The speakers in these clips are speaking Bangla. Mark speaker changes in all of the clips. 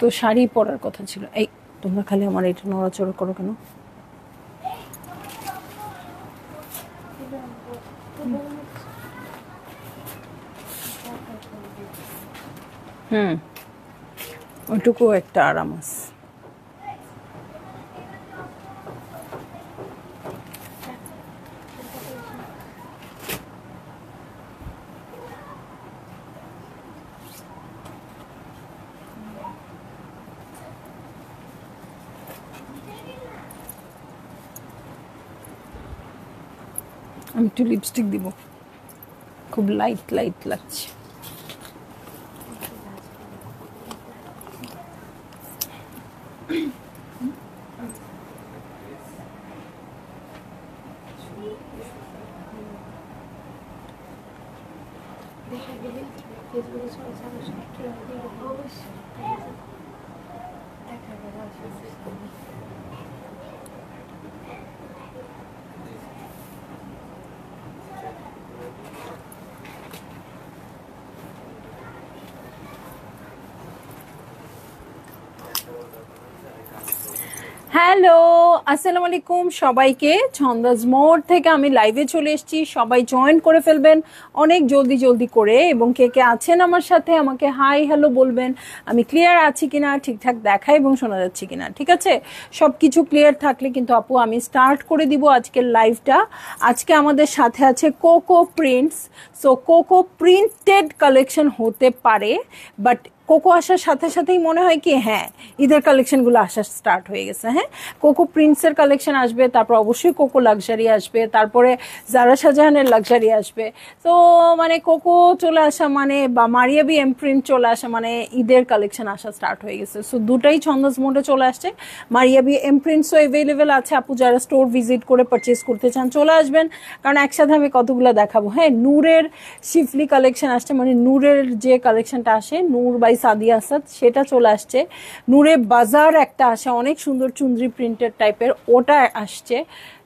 Speaker 1: তো শাড়ি পরার কথা ছিল। এই তোমরা খালি আমার এটা নড়াচড়া করো কেন? ওইটুকু একটা আরাম আছে। আমি একটু লিপস্টিক দিব, খুব লাইট লাইট লাগছে। হ্যালো, আসসালামু আলাইকুম সবাইকে। ছন্দাজ মোড় থেকে আমি লাইভে চলে এসেছি, সবাই জয়েন করে ফেলবেন অনেক জলদি জলদি করে, এবং কে কে আছেন আমার সাথে আমাকে হাই হ্যালো বলবেন। আমি ক্লিয়ার আছি কিনা, ঠিকঠাক দেখা এবং শোনা যাচ্ছে কিনা, ঠিক আছে? সব কিছু ক্লিয়ার থাকলে কিন্তু আপু আমি স্টার্ট করে দিব আজকের লাইভটা। আজকে আমাদের সাথে আছে cocoa prints. So cocoa printed collection হতে পারে, বাট কোকো আসার সাথে সাথেই মনে হয় কি হ্যাঁ ঈদের কালেকশনগুলো আসা স্টার্ট হয়ে গেছে। হ্যাঁ, কোকো প্রিন্টসের কালেকশন আসবে, তারপর অবশ্যই কোকো লাক্সারি আসবে, তারপরে জারা শাহজাহানের লাক্সারি আসবে। তো মানে কোকো চলে আসা মানে, বা মারিয়া বি এমপ্রিন্ট চলে আসা মানে ঈদের কালেকশন আসা স্টার্ট হয়ে গেছে। সো দুটাই ছন্দাজ মোডে চলে আসছে। মারিয়া বি এমপ্রিন্টসও অ্যাভেলেবেল আছে, আপু যারা স্টোর ভিজিট করে পারচেস করতে চান চলে আসবেন, কারণ একসাথে আমি কতগুলো দেখাবো। হ্যাঁ, নূরের শিফলি কালেকশন আসছে, মানে নূরের যে কালেকশনটা আসে নূর বাই সাদিয়া আসাদ, সেটা চলে আসছে। নূরে বাজার একটা আসে অনেক সুন্দর চুন্দ্রি প্রিন্টেড টাইপের, ওটা আসছে।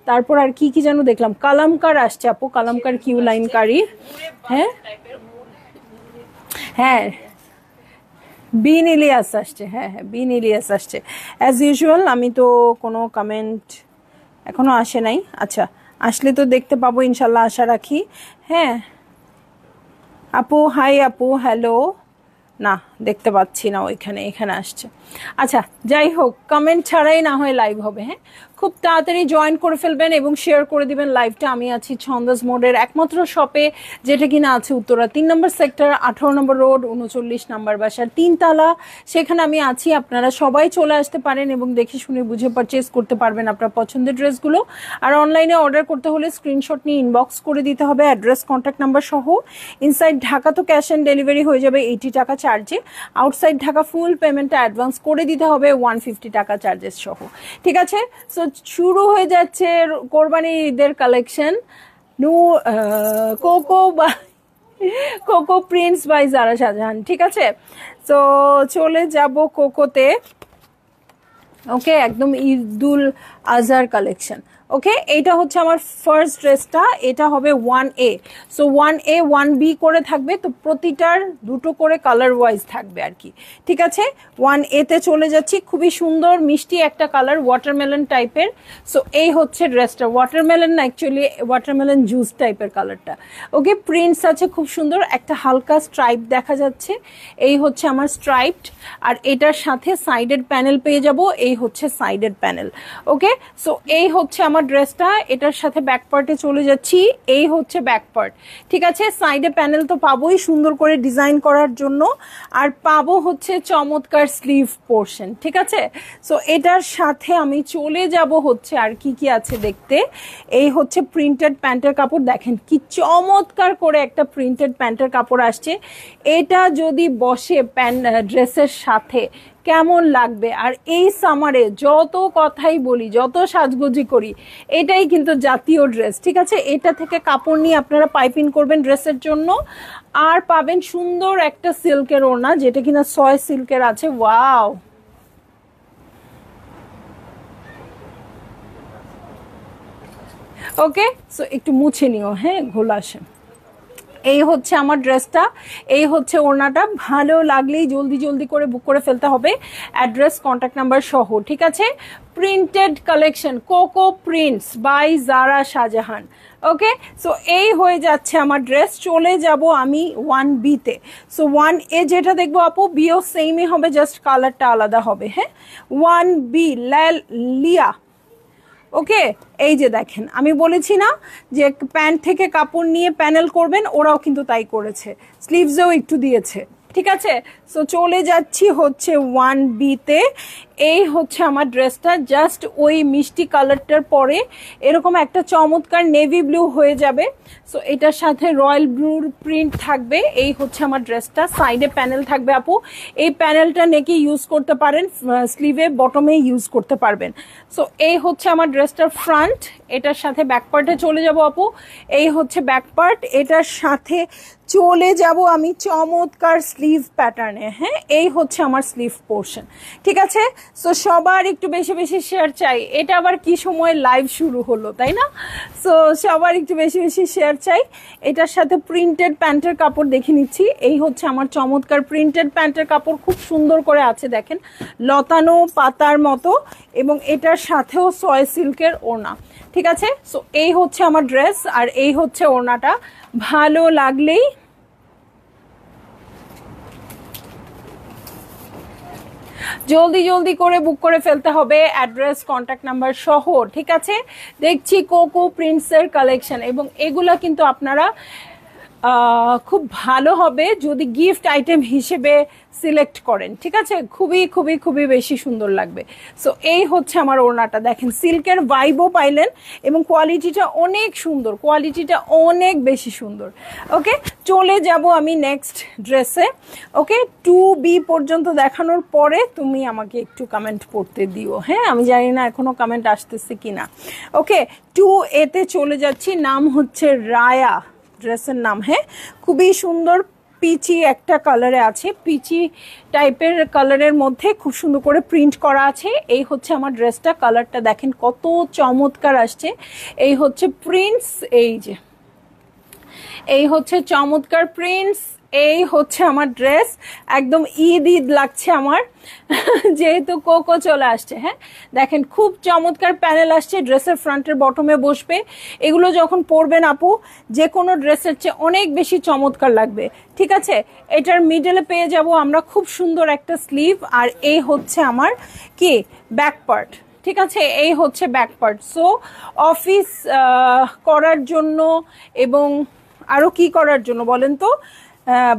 Speaker 1: তারপর আর কি কি যেন দেখলাম, কালামকার আসছে আপু, কালামকার কিউ লাইন কারি। হ্যাঁ হ্যাঁ, বিন ইলিয়াস আসছে। হ্যাঁ হ্যাঁ, বিন ইলিয়াস আসছে অ্যাজ ইউজুয়াল। আমি তো কোনো কমেন্ট এখনো আসে নাই, আচ্ছা আসলে তো দেখতে পাবো ইনশাল্লাহ, আশা রাখি। হ্যাঁ আপু হাই, আপু হ্যালো, না দেখতে পাচ্ছি না ওইখানে, এখানে আসছে। আচ্ছা যাই হোক, কমেন্ট ছাড়াই না হয় লাইভ হবে। হ্যাঁ, খুব তাড়াতাড়ি জয়েন করে ফেলবেন এবং শেয়ার করে দিবেন লাইভটা। আমি আছি ছন্দাজ মোডের একমাত্র শপে, যেটা কিনা আছে উত্তরা 3 নম্বর সেক্টর, 18 নম্বর রোড, 39 নম্বর বাসার 3 তালা। সেখানে আমি আছি, আপনারা সবাই চলে আসতে পারেন এবং দেখে শুনে বুঝে পারচেস করতে পারবেন আপনার পছন্দের ড্রেসগুলো। আর অনলাইনে অর্ডার করতে হলে স্ক্রিনশট নিয়ে ইনবক্স করে দিতে হবে, অ্যাড্রেস কন্ট্যাক্ট নাম্বার সহ। ইনসাইড ঢাকা তো ক্যাশ অন ডেলিভারি হয়ে যাবে 80 টাকা চার্জে, আউটসাইড ঢাকা ফুল পেমেন্টটা অ্যাডভান্স করে দিতে হবে 150 টাকা চার্জেস সহ, ঠিক আছে? সো শুরু হয়ে যাচ্ছে কোরবানি ঈদের কালেকশন। কোকো বা cocoa prints by Zara Shahjahan, ঠিক আছে? তো চলে যাব কোকোতে। ওকে, একদম ঈদুল আজহার কালেকশন। ওকে, এইটা হচ্ছে আমার ফার্স্ট ড্রেসটা, এটা হবে 1A। সো 1A 1B করে থাকবে, তো প্রতিটার দুটো করে কালার ওয়াইজ থাকবে আর কি, ঠিক আছে? 1A তে চলে যাচ্ছি, খুবই সুন্দর মিষ্টি একটা কালার, ওয়াটারমেলন টাইপের। সো এই হচ্ছে ড্রেসটা, ওয়াটারমেলন না, অ্যাকচুয়ালি ওয়াটারমেলন জুস টাইপের কালারটা। ওকে, প্রিন্টস আছে খুব সুন্দর, একটা হালকা স্ট্রাইপ দেখা যাচ্ছে, এই হচ্ছে আমার স্ট্রাইপড। আর এটার সাথে সাইডেড প্যানেল পেয়ে যাব, এই হচ্ছে সাইডেড প্যানেল। ওকে, সো এই হচ্ছে আমার ড্রেসটা, এটার সাথে ব্যাক পার্টে চলে যাচ্ছি, এই হচ্ছে ব্যাক পার্ট, ঠিক আছে? সাইডে প্যানেল তো পাবোই সুন্দর করে ডিজাইন করার জন্য, আর পাবো হচ্ছে চমৎকার স্লিভ পোর্শন, ঠিক আছে? সো এটার সাথে আমি চলে যাব হচ্ছে আর কি কি আছে দেখতে। এই হচ্ছে প্রিন্টেড প্যান্টের কাপড়, দেখেন কি চমৎকার করে একটা প্রিন্টেড প্যান্টের কাপড় আসছে। এটা যদি বসে ড্রেসের সাথে কেমন লাগবে। আর এই সামারে যত কথাই বলি, যত সাজগোজি করি, এটাই কিন্তু জাতীয় ড্রেস, ঠিক আছে? এটা থেকে কাপড় নিয়ে আপনারা পাইপিং করবেন ড্রেসের জন্য, আর পাবেন সুন্দর একটা সিল্কের ওড়না, যেটা কিনা সয় সিল্কের আছে। ওয়াও, ওকে, সো একটু মুছে নিও, হ্যাঁ ঘোলা আসে। এই হচ্ছে আমার ড্রেসটা, এই হচ্ছে ওড়নাটা। ভালো লাগলেই জলদি জলদি করে বুক করে ফেলতে হবে, অ্যাড্রেস কন্ট্যাক্ট নাম্বার সহ, ঠিক আছে। Printed collection, coco prints by Zara Shahjahan. Okay, so এই হয়ে যাচ্ছে আমার ড্রেস। চলে যাব আমি 1B-তে। সো 1A যেটা দেখবো আপু, বিও সেমই হবে, জাস্ট কালারটা আলাদা হবে। হ্যাঁ, 1B লিয়া। ওকে, এই যে দেখেন, আমি বলেছি না যে প্যান্ট থেকে কাপড় নিয়ে প্যানেল করবেন, ওরাও কিন্তু তাই করেছে, স্লিভসেও একটু দিয়েছে, ঠিক আছে। সো চলে যাচ্ছি হচ্ছে 1B-তে। এই হচ্ছে আমার ড্রেসটা, জাস্ট ওই মিষ্টি কালারটার পরে এরকম একটা চমৎকার নেভি ব্লু হয়ে যাবে। সো এটার সাথে রয়্যাল ব্লুর প্রিন্ট থাকবে। এই হচ্ছে আমার ড্রেসটা, সাইডে প্যানেল থাকবে আপু। এই প্যানেলটা নেকে ইউজ করতে পারেন, স্লিভে বটমে ইউজ করতে পারবেন। সো এই হচ্ছে আমার ড্রেসটার ফ্রন্ট। এটার সাথে ব্যাক পার্টে চলে যাব আপু। এই হচ্ছে ব্যাক পার্ট, এটার সাথে চলে যাব আমি চমৎকার স্লিভ প্যাটার্নে। হ্যাঁ, এই হচ্ছে আমার স্লিভ পোর্শন, ঠিক আছে। সো সবার একটু বেশি বেশি শেয়ার চাই। এটা আবার কি সময় লাইভ শুরু হলো, তাই না? সো সবার একটু বেশি বেশি শেয়ার চাই। এটার সাথে প্রিন্টেড প্যান্টের কাপড় দেখে নিচ্ছি। এই হচ্ছে আমার চমৎকার প্রিন্টেড প্যান্টের কাপড়, খুব সুন্দর করে আছে দেখেন, লতানো পাতার মতো, এবং এটার সাথেও সয় সিল্কের ওড়না, ঠিক আছে। সো এই হচ্ছে আমার ড্রেস, আর এই হচ্ছে ওড়নাটা। ভালো লাগলেই জলদি জলদি করে বুক করে ফেলতে হবে, অ্যাড্রেস কন্ট্যাক্ট নাম্বার সহ, ঠিক আছে। দেখছি কোকো প্রিন্টসের কালেকশন, এবং এগুলা কিন্তু আপনারা খুব ভালো হবে যদি গিফট আইটেম হিসেবে সিলেক্ট করেন, ঠিক আছে। খুবই খুবই খুবই বেশি সুন্দর লাগবে। সো এই হচ্ছে আমার ওড়নাটা, দেখেন সিল্কের ভাইবও পাইলেন, এবং কোয়ালিটিটা অনেক সুন্দর, কোয়ালিটিটা অনেক বেশি সুন্দর। ওকে, চলে যাব আমি নেক্সট ড্রেসে। ওকে, 2B পর্যন্ত দেখানোর পরে তুমি আমাকে একটু কমেন্ট পড়তে দিও। হ্যাঁ, আমি জানি না এখনো কমেন্ট আসতেছে কিনা। ওকে, 2A-তে চলে যাচ্ছি। নাম হচ্ছে রায়া ড্রেসের নাম। হ্যাঁ, খুবই সুন্দর পিচি একটা কালারে আছে, পিচি টাইপের কালারের মধ্যে খুব সুন্দর করে প্রিন্ট করা আছে। এই হচ্ছে আমার ড্রেসটা, কালারটা দেখেন কত চমৎকার আসছে। এই হচ্ছে প্রিন্টস, এই যে এই হচ্ছে চমৎকার প্রিন্টস। এই হচ্ছে আমার ড্রেস, একদম ঈদ ঈদ লাগছে আমার যেহেতু কোকো চলে আসছে। হ্যাঁ, দেখেন খুব চমৎকার প্যানেল আসছে, ড্রেসের ফ্রন্টের বটমে বসবে। এগুলো যখন পরবেন আপু, যে কোনো ড্রেসের চেয়ে অনেক বেশি চমৎকার লাগবে, ঠিক আছে। এটার মিডলে পেয়ে যাব আমরা খুব সুন্দর একটা স্লিভ, আর এই হচ্ছে আমার কি ব্যাক পার্ট, ঠিক আছে। এই হচ্ছে ব্যাক পার্ট। সো অফিস করার জন্য, এবং আরো কি করার জন্য বলেন তো,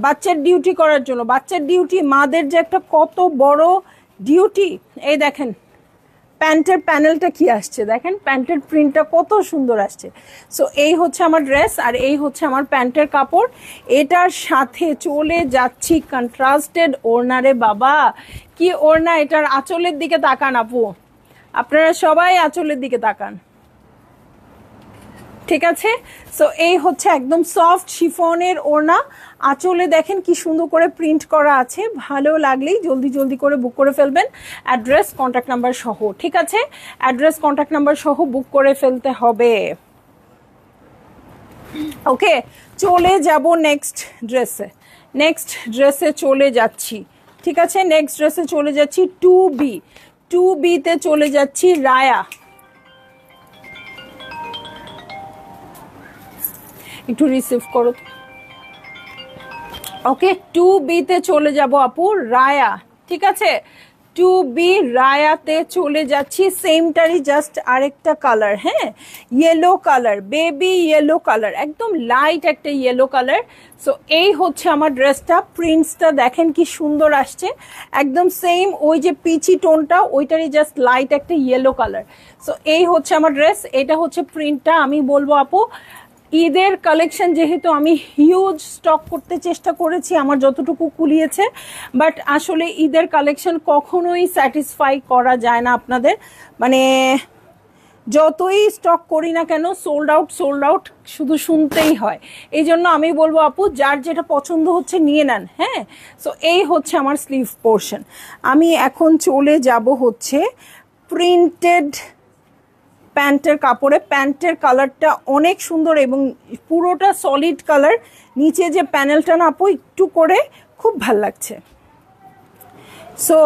Speaker 1: বাচ্চার ডিউটি করার জন্য। বাচ্চার ডিউটি, মাদের যে একটা কত বড় ডিউটি। এই দেখেন প্যান্টের প্যানেলটা কি আসছে, দেখেন প্যান্টের প্রিন্টটা কত সুন্দর আসছে। সো এই হচ্ছে আমার ড্রেস, আর এই হচ্ছে আমার প্যান্টের কাপড়। এটার সাথে চলে যাচ্ছি কন্ট্রাস্টেড ওড়নারে বাবা, কি ওড়না! এটার আঁচলের দিকে তাকান আপু, আপনারা সবাই আঁচলের দিকে তাকান, ঠিক আছে। সো এই হচ্ছে একদম সফট শিফনের ওড়না, আঁচলে দেখেন কি সুন্দর করে প্রিন্ট করা আছে। ভালো লাগলেই জলদি জলদি করে বুক করে ফেলবেন, অ্যাড্রেস কন্ট্যাক্ট নাম্বার সহ, ঠিক আছে। অ্যাড্রেস কন্ট্যাক্ট নাম্বার সহ বুক করে ফেলতে হবে। ওকে, চলে যাব নেক্সট ড্রেসে। নেক্সট ড্রেসে চলে যাচ্ছি, ঠিক আছে। নেক্সট ড্রেসে চলে যাচ্ছি 2B। 2B-তে চলে যাচ্ছি রায়া। একটু রিসিভ করো। ওকে, 2B-তে চলে যাব আপু, রায়া, ঠিক আছে। 2B রায়াতে চলে যাচ্ছি, সেমটারই জাস্ট আরেকটা কালার। হ্যাঁ, yellow colour, baby yellow colour, একদম লাইট একটা ইয়েলো কালার। সো এই হচ্ছে আমার ড্রেসটা, প্রিন্টসটা দেখেন কি সুন্দর আসছে, একদম সেম ওই যে পিচি টোনটা, ওইটারই জাস্ট লাইট একটা ইয়েলো কালার। সো এই হচ্ছে আমার ড্রেস, এটা হচ্ছে প্রিন্টটা। আমি বলবো আপু, ঈদের কালেকশন যেহেতু আমি হিউজ স্টক করতে চেষ্টা করেছি আমার যতটুকু কুলিয়েছে, বাট আসলে ঈদের কালেকশন কখনোই স্যাটিসফাই করা যায় না আপনাদের, মানে যতই স্টক করি না কেন সোল্ড আউট শুধু শুনতেই হয়। এই জন্য আমি বলবো আপু, যার যেটা পছন্দ হচ্ছে নিয়ে নেন। হ্যাঁ, সো এই হচ্ছে আমার স্লিভ পোর্শন। আমি এখন চলে যাব হচ্ছে প্রিন্টেড প্যান্টের কাপড়ে। প্যান্টের কালারটা অনেক সুন্দর এবং পুরোটা সলিড কালার। নিচে যে প্যানেলটা না আপু একটু করে খুব ভাল লাগছে। সো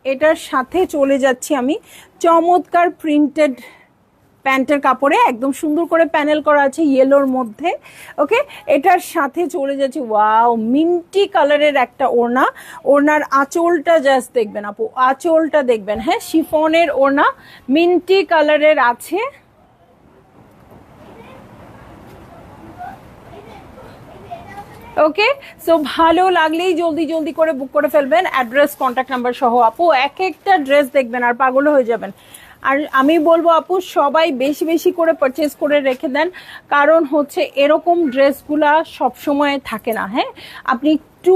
Speaker 1: এটার সাথে চলে যাচ্ছি আমি চমৎকার প্রিন্টেড প্যান্টের কাপড়ে, একদম সুন্দর করে প্যানেল করা আছে ইয়েলোর মধ্যে। ওকে, এটার সাথে চলে যাচ্ছে ওয়াও মিন্টি কালারের একটা ওড়না। ওড়নার আঁচলটা জাস্ট দেখবেন আপু, আঁচলটা দেখবেন। হ্যাঁ, শিফনের ওড়না মিন্টি কালারের আছে। ওকে, সো ভালো লাগলেই জলদি জলদি করে বুক করে ফেলবেন, অ্যাড্রেস কন্ট্যাক্ট নাম্বার সহ। আপু এক একটা ড্রেস দেখবেন আর পাগল হয়ে যাবেন। আর আমি বলবো আপু সবাই বেশি বেশি করে পারচেজ করে রেখে দেন, কারণ হচ্ছে এরকম ড্রেসগুলা সবসময় থাকে না। হ্যাঁ, আপনি একটু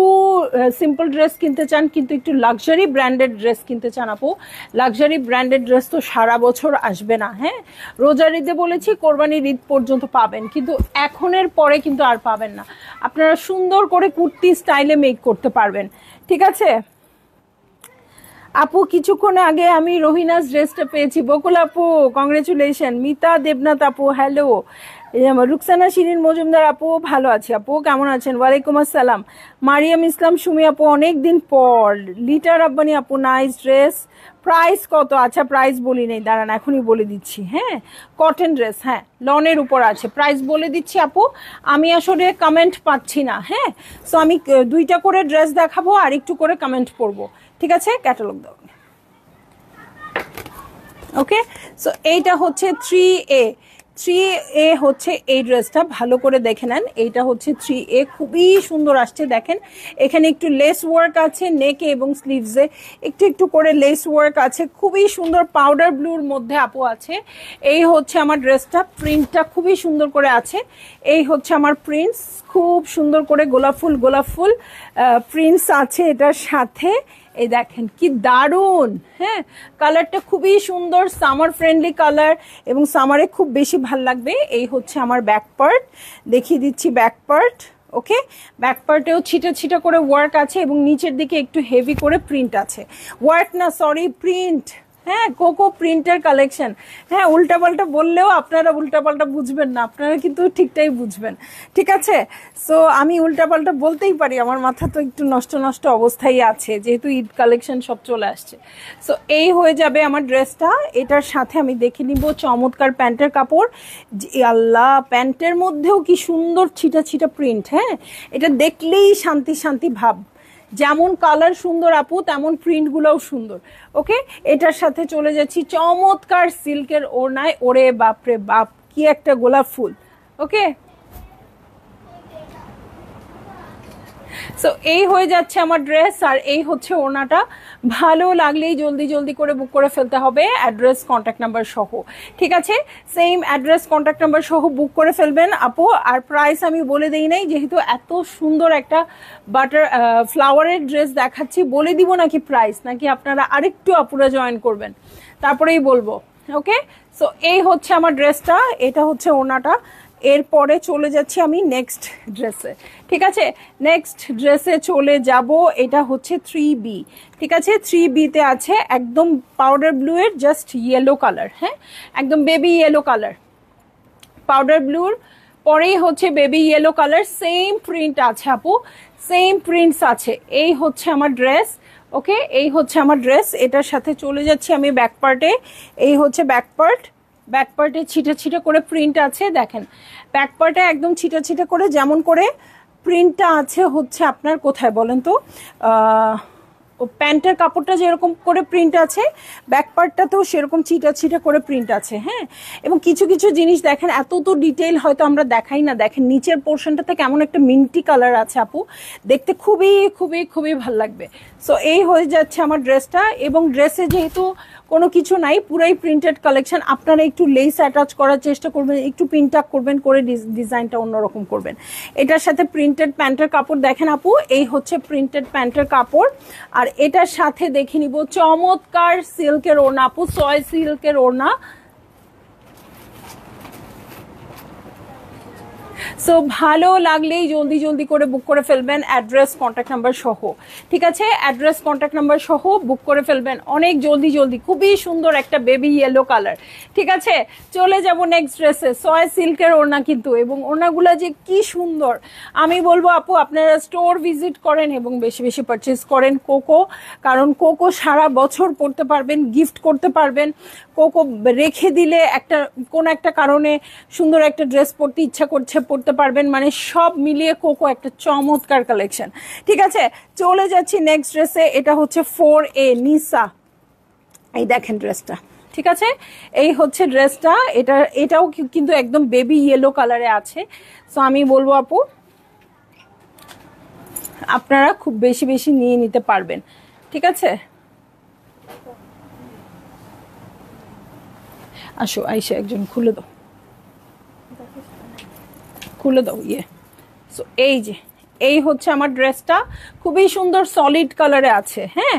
Speaker 1: সিম্পল ড্রেস কিনতে চান কিন্তু একটু লাক্সারি ব্র্যান্ডেড ড্রেস কিনতে চান আপু, লাক্সারি ব্র্যান্ডেড ড্রেস তো সারা বছর আসবে না। হ্যাঁ, রোজার ঈদে বলেছি কোরবানির ঈদ পর্যন্ত পাবেন, কিন্তু এখনের পরে কিন্তু আর পাবেন না। আপনারা সুন্দর করে কুর্তি স্টাইলে মেক করতে পারবেন। ঠিক আছে আপু, কিছুক্ষণ আগে আমি রোহিনাস ড্রেসটা পেয়েছি। বকুল আপু কংগ্রেচুলেশন। মিতা দেবনাথ আপু হ্যালো। রুকসানা শিরিন মজুমদার আপু ভালো আছি। আপু কেমন আছেন? ওয়ালাইকুম আসসালাম। মারিয়াম ইসলাম সুমি আপু অনেক দিন পর। লিটার আব্বানি আপু নাইস ড্রেস। প্রাইস কত? আচ্ছা প্রাইস বলি নেই, দাঁড়ান এখনই বলে দিচ্ছি। হ্যাঁ, কটন ড্রেস, হ্যাঁ লনের উপর আছে। প্রাইস বলে দিচ্ছি আপু, আমি আসলে কমেন্ট পাচ্ছি না। হ্যাঁ, সো আমি দুইটা করে ড্রেস দেখাবো আর একটু করে কমেন্ট পড়বো। ঠিক আছে, ক্যাটালগ দাও। ওকে, সো এইটা হচ্ছে 3A। 3A হচ্ছে এই ড্রেসটা, ভালো করে দেখে নেন। এইটা হচ্ছে 3A, খুবই সুন্দর আসছে। দেখেন এখানে একটু লেস ওয়ার্ক আছে নেকে এবং স্লিভসে, একটু একটু করে লেস ওয়ার্ক আছে, খুবই সুন্দর। পাউডার ব্লুর মধ্যে আপু আছে। এই হচ্ছে আমার ড্রেসটা, প্রিন্টটা খুবই সুন্দর করে আছে। এই হচ্ছে আমার প্রিন্টস, খুব সুন্দর করে গোলাপ ফুল প্রিন্টস আছে এটার সাথে। এই দেখেন কি দারুন। হ্যাঁ, কালারটা খুবই সুন্দর, সামার ফ্রেন্ডলি কালার এবং সামারে খুব বেশি ভাল লাগবে। এই হচ্ছে আমার ব্যাক পার্ট, দেখিয়ে দিচ্ছি ব্যাক পার্ট। ওকে, ব্যাক পার্টেও ছিটা ছিটা করে ওয়ার্ক আছে এবং নিচের দিকে একটু হেভি করে প্রিন্ট আছে। ওয়ার্ক না, সরি প্রিন্ট। হ্যাঁ, কোকো প্রিন্টের কালেকশন। হ্যাঁ, উল্টাপাল্টা বললেও আপনারা উল্টাপাল্টা বুঝবেন না, আপনারা কিন্তু ঠিকটাই বুঝবেন। ঠিক আছে, সো আমি উল্টাপাল্টা বলতেই পারি, আমার মাথা তো একটু নষ্ট নষ্ট অবস্থায় আছে যেহেতু ঈদ কালেকশন সব চলে আসছে। সো এই হয়ে যাবে আমার ড্রেসটা। এটার সাথে আমি দেখে নিব চমৎকার প্যান্টের কাপড়। আল্লাহ, প্যান্টের মধ্যেও কি সুন্দর ছিটা ছিটা প্রিন্ট। হ্যাঁ, এটা দেখলেই শান্তি শান্তি ভাব। যেমন কালার সুন্দর আপু তেমন প্রিন্টগুলোও সুন্দর। ওকে, এটার সাথে চলে যাচ্ছি চমৎকার সিল্কের ওড়নায়। ওরে বাপরে বাপ, কি একটা গোলাপ ফুল। ওকে, সো এই হয়ে যাচ্ছে আমার ড্রেস আর এই হচ্ছে ওড়নাটা। ভালো লাগলেই জলদি জলদি করে বুক করে ফেলতে হবে, অ্যাড্রেস কন্ট্যাক্ট নাম্বার সহ। ঠিক আছে, সেম অ্যাড্রেস কন্ট্যাক্ট নাম্বার সহ বুক করে ফেলবেন আপু। আর প্রাইস আমি বলে দেই নাই, যেহেতু এত সুন্দর একটা বাটার ফ্লাওয়ারের ড্রেস দেখাচ্ছি, বলে দিব নাকি প্রাইস, নাকি আপনারা আরেকটু আপুরা জয়েন করবেন তারপরেই বলবো। ওকে, সো এই হচ্ছে আমার ড্রেসটা, এটা হচ্ছে ওড়নাটা। এরপরে চলে যাচ্ছি আমি নেক্সট ড্রেসে। ঠিক আছে, নেক্সট ড্রেসে চলে যাব। এটা হচ্ছে 3B। ঠিক আছে, 3B-তে আছে একদম পাউডার ব্লু এর জাস্ট ইয়েলো কালার। হ্যাঁ, একদম বেবি ইয়েলো কালার, পাউডার ব্লুর পরেই হচ্ছে baby yellow colour. Same print আছে আপু, সেম প্রিন্টস আছে। এই হচ্ছে আমার ড্রেস। ওকে, এই হচ্ছে আমার ড্রেস। এটার সাথে চলে যাচ্ছি আমি ব্যাক পার্টে। এই হচ্ছে ব্যাক পার্ট, ব্যাক পার্টে ছিটা ছিটা করে প্রিন্ট আছে। দেখেন ব্যাক পার্টে একদম ছিটা ছিটা করে, যেমন করে প্রিন্টটা আছে হচ্ছে আপনার কোথায় বলেন তো, প্যান্টের কাপড়টা যেরকম করে প্রিন্ট আছে ব্যাক পার্টটাতেও সেরকম ছিটা ছিটা করে প্রিন্ট আছে। হ্যাঁ, এবং কিছু কিছু জিনিস দেখেন এত তো ডিটেইল হয়তো আমরা দেখাই না। দেখেন নিচের পোর্শনটাতে কেমন একটা মিন্টি কালার আছে আপু, দেখতে খুবই খুবই খুবই ভালো লাগবে। সো এই হয়ে যাচ্ছে আমার ড্রেসটা। এবং ড্রেসে যেহেতু কোনো কিছু নাই, পুরাই প্রিন্টেড কালেকশন, আপনারা একটু লেস অ্যাটাচ করার চেষ্টা করবেন, একটু পিন টাক করবেন, করে ডিজাইনটা অন্যরকম করবেন। এটার সাথে প্রিন্টেড প্যান্টের কাপড় দেখেন আপু, এই হচ্ছে প্রিন্টেড প্যান্টের কাপড়। আর এটার সাথে দেখে নিব চমৎকার সিল্কের ওড়না আপু, সয় সিল্কের ওড়না। সো ভালো লাগলেই জলদি জলদি করে বুক করে ফেলবেন, অ্যাড্রেস কন্ট্যাক্ট নাম্বার সহ। ঠিক আছে, অ্যাড্রেস কন্ট্যাক্ট নাম্বার সহ বুক করে ফেলবেন অনেক জলদি জলদি। খুবই সুন্দর একটা বেবি ইয়েলো কালার। ঠিক আছে, চলে যাব নেক্সট ড্রেসে। সয় সিল্কের ওড়না কিন্তু, এবং ওড়নাগুলো যে কি সুন্দর। আমি বলবো আপু আপনারা স্টোর ভিজিট করেন এবং বেশি বেশি পারচেস করেন কোকো, কারণ কোকো সারা বছর পরতে পারবেন, গিফট করতে পারবেন। কোকো রেখে দিলে কোন একটা কারণে সুন্দর একটা ড্রেস পরতে ইচ্ছা করছে, পরতে পারবেন। মানে সব মিলিয়ে কোকো একটা চমৎকার কালেকশন। ঠিক আছে, চলে যাচ্ছি নেক্সট ড্রেসে। এটা হচ্ছে 4A নিসা। এই দেখেন ড্রেসটা। ঠিক আছে, এই হচ্ছে ড্রেসটা। এটাও কিন্তু একদম বেবি ইয়েলো কালারে আছে। সো আমি বলবো আপু আপনারা খুব বেশি বেশি নিয়ে নিতে পারবেন। ঠিক আছে, আসো আইসা একজন খুলে দাও, খুলে দাও ইয়ে। সো এই হচ্ছে আমার ড্রেসটা, খুবই সুন্দর সলিড কালারে আছে। হ্যাঁ,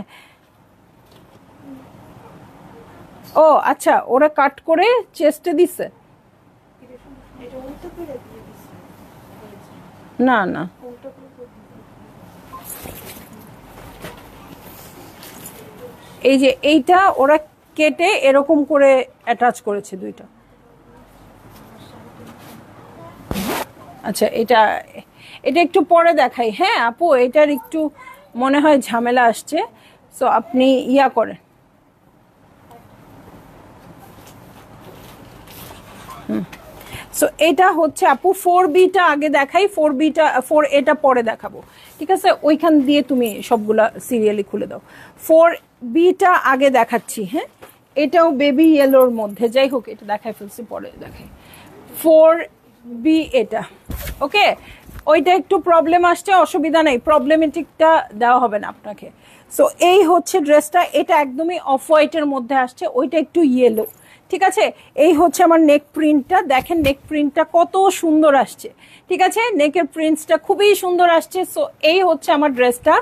Speaker 1: ও আচ্ছা, ওরা কাট করে চেস্টে দিছে? না না, এই যে এইটা ওরা কেটে এরকম করে অ্যাটাচ করেছে দুইটা। আচ্ছা, এটা একটু পরে দেখাই। হ্যাঁ আপু, এটার একটু মনে হয় ঝামেলা আসছে। সো আপনি ইয়া করেন। সো এটা হচ্ছে আপু 4Bটা আগে দেখাই, 4Aটা পরে দেখাবো। ঠিক আছে, ওইখান দিয়ে তুমি সবগুলা সিরিয়ালি খুলে দাও। 4Bটা আগে দেখাচ্ছি। হ্যাঁ, এটাও বেবি ইয়েলোর মধ্যে। যাই হোক, এটা দেখাই ফেলছি, পরে দেখাই। 4B এটা। ওকে, ওইটা একটু প্রবলেম আসছে, অসুবিধা নেই, প্রবলেমেটিকটা দেওয়া হবে না আপনাকে। সো এই হচ্ছে ড্রেসটা, এটা একদমই অফ হোয়াইটের মধ্যে আসছে, ওইটা একটু ইয়েলো। ঠিক আছে, এই হচ্ছে আমার নেক প্রিন্টটা। দেখেন নেক প্রিন্টটা কত সুন্দর আসছে। ঠিক আছে, নেকের প্রিন্টসটা খুবই সুন্দর আসছে। সো এই হচ্ছে আমার ড্রেসটা।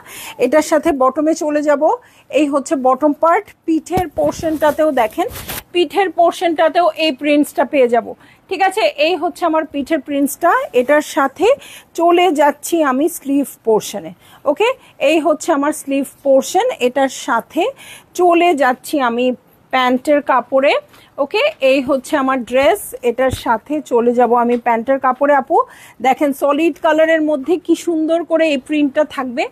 Speaker 1: এটার সাথে বটমে চলে যাব। এই হচ্ছে বটম পার্ট। পিঠের পোর্শনটাতেও দেখেন, পিঠের পোর্শনটাতেও এই প্রিন্টসটা পেয়ে যাব। ঠিক আছে, এই হচ্ছে আমার পিঠের প্রিন্টসটা। এটার সাথে চলে যাচ্ছি আমি স্লিভ পোর্শনে। ওকে, এই হচ্ছে আমার স্লিভ পোর্শন। এটার সাথে চলে যাচ্ছি আমি প্যান্টের কাপড়ে। ওকে, এই হচ্ছে আমার ড্রেস। এটার সাথে চলে যাব আমি প্যান্টের কাপড়ে। আপু দেখেন সলিড কালারের মধ্যে কি সুন্দর করে এই প্রিন্টটা থাকবে।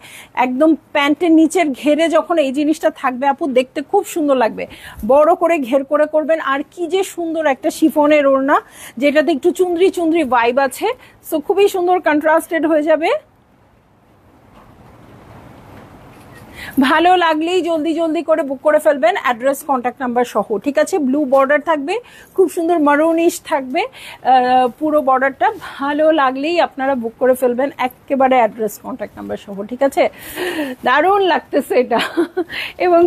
Speaker 1: একদম প্যান্টের নিচের ঘেরে যখন এই জিনিসটা থাকবে আপু, দেখতে খুব সুন্দর লাগবে। বড় করে ঘের করে করবেন। আর কি যে সুন্দর একটা শিফনের ওড়না, যেটাতে একটু চুন্দ্রি চুন্দ্রি ভাইব আছে। সো খুবই সুন্দর কন্ট্রাস্টেড হয়ে যাবে। ভালো লাগলেই জলদি জলদি করে বুক করে ফেলবেন, অ্যাড্রেস কন্ট্যাক্ট নাম্বার সহ। ঠিক আছে, ব্লু বর্ডার থাকবে, খুব সুন্দর মারুনিশ থাকবে পুরো বর্ডারটা। ভালো লাগলেই আপনারা বুক করে ফেলবেন একেবারে অ্যাড্রেস কন্ট্যাক্ট নাম্বার সহ। ঠিক আছে, দারুণ লাগতেছে এটা। এবং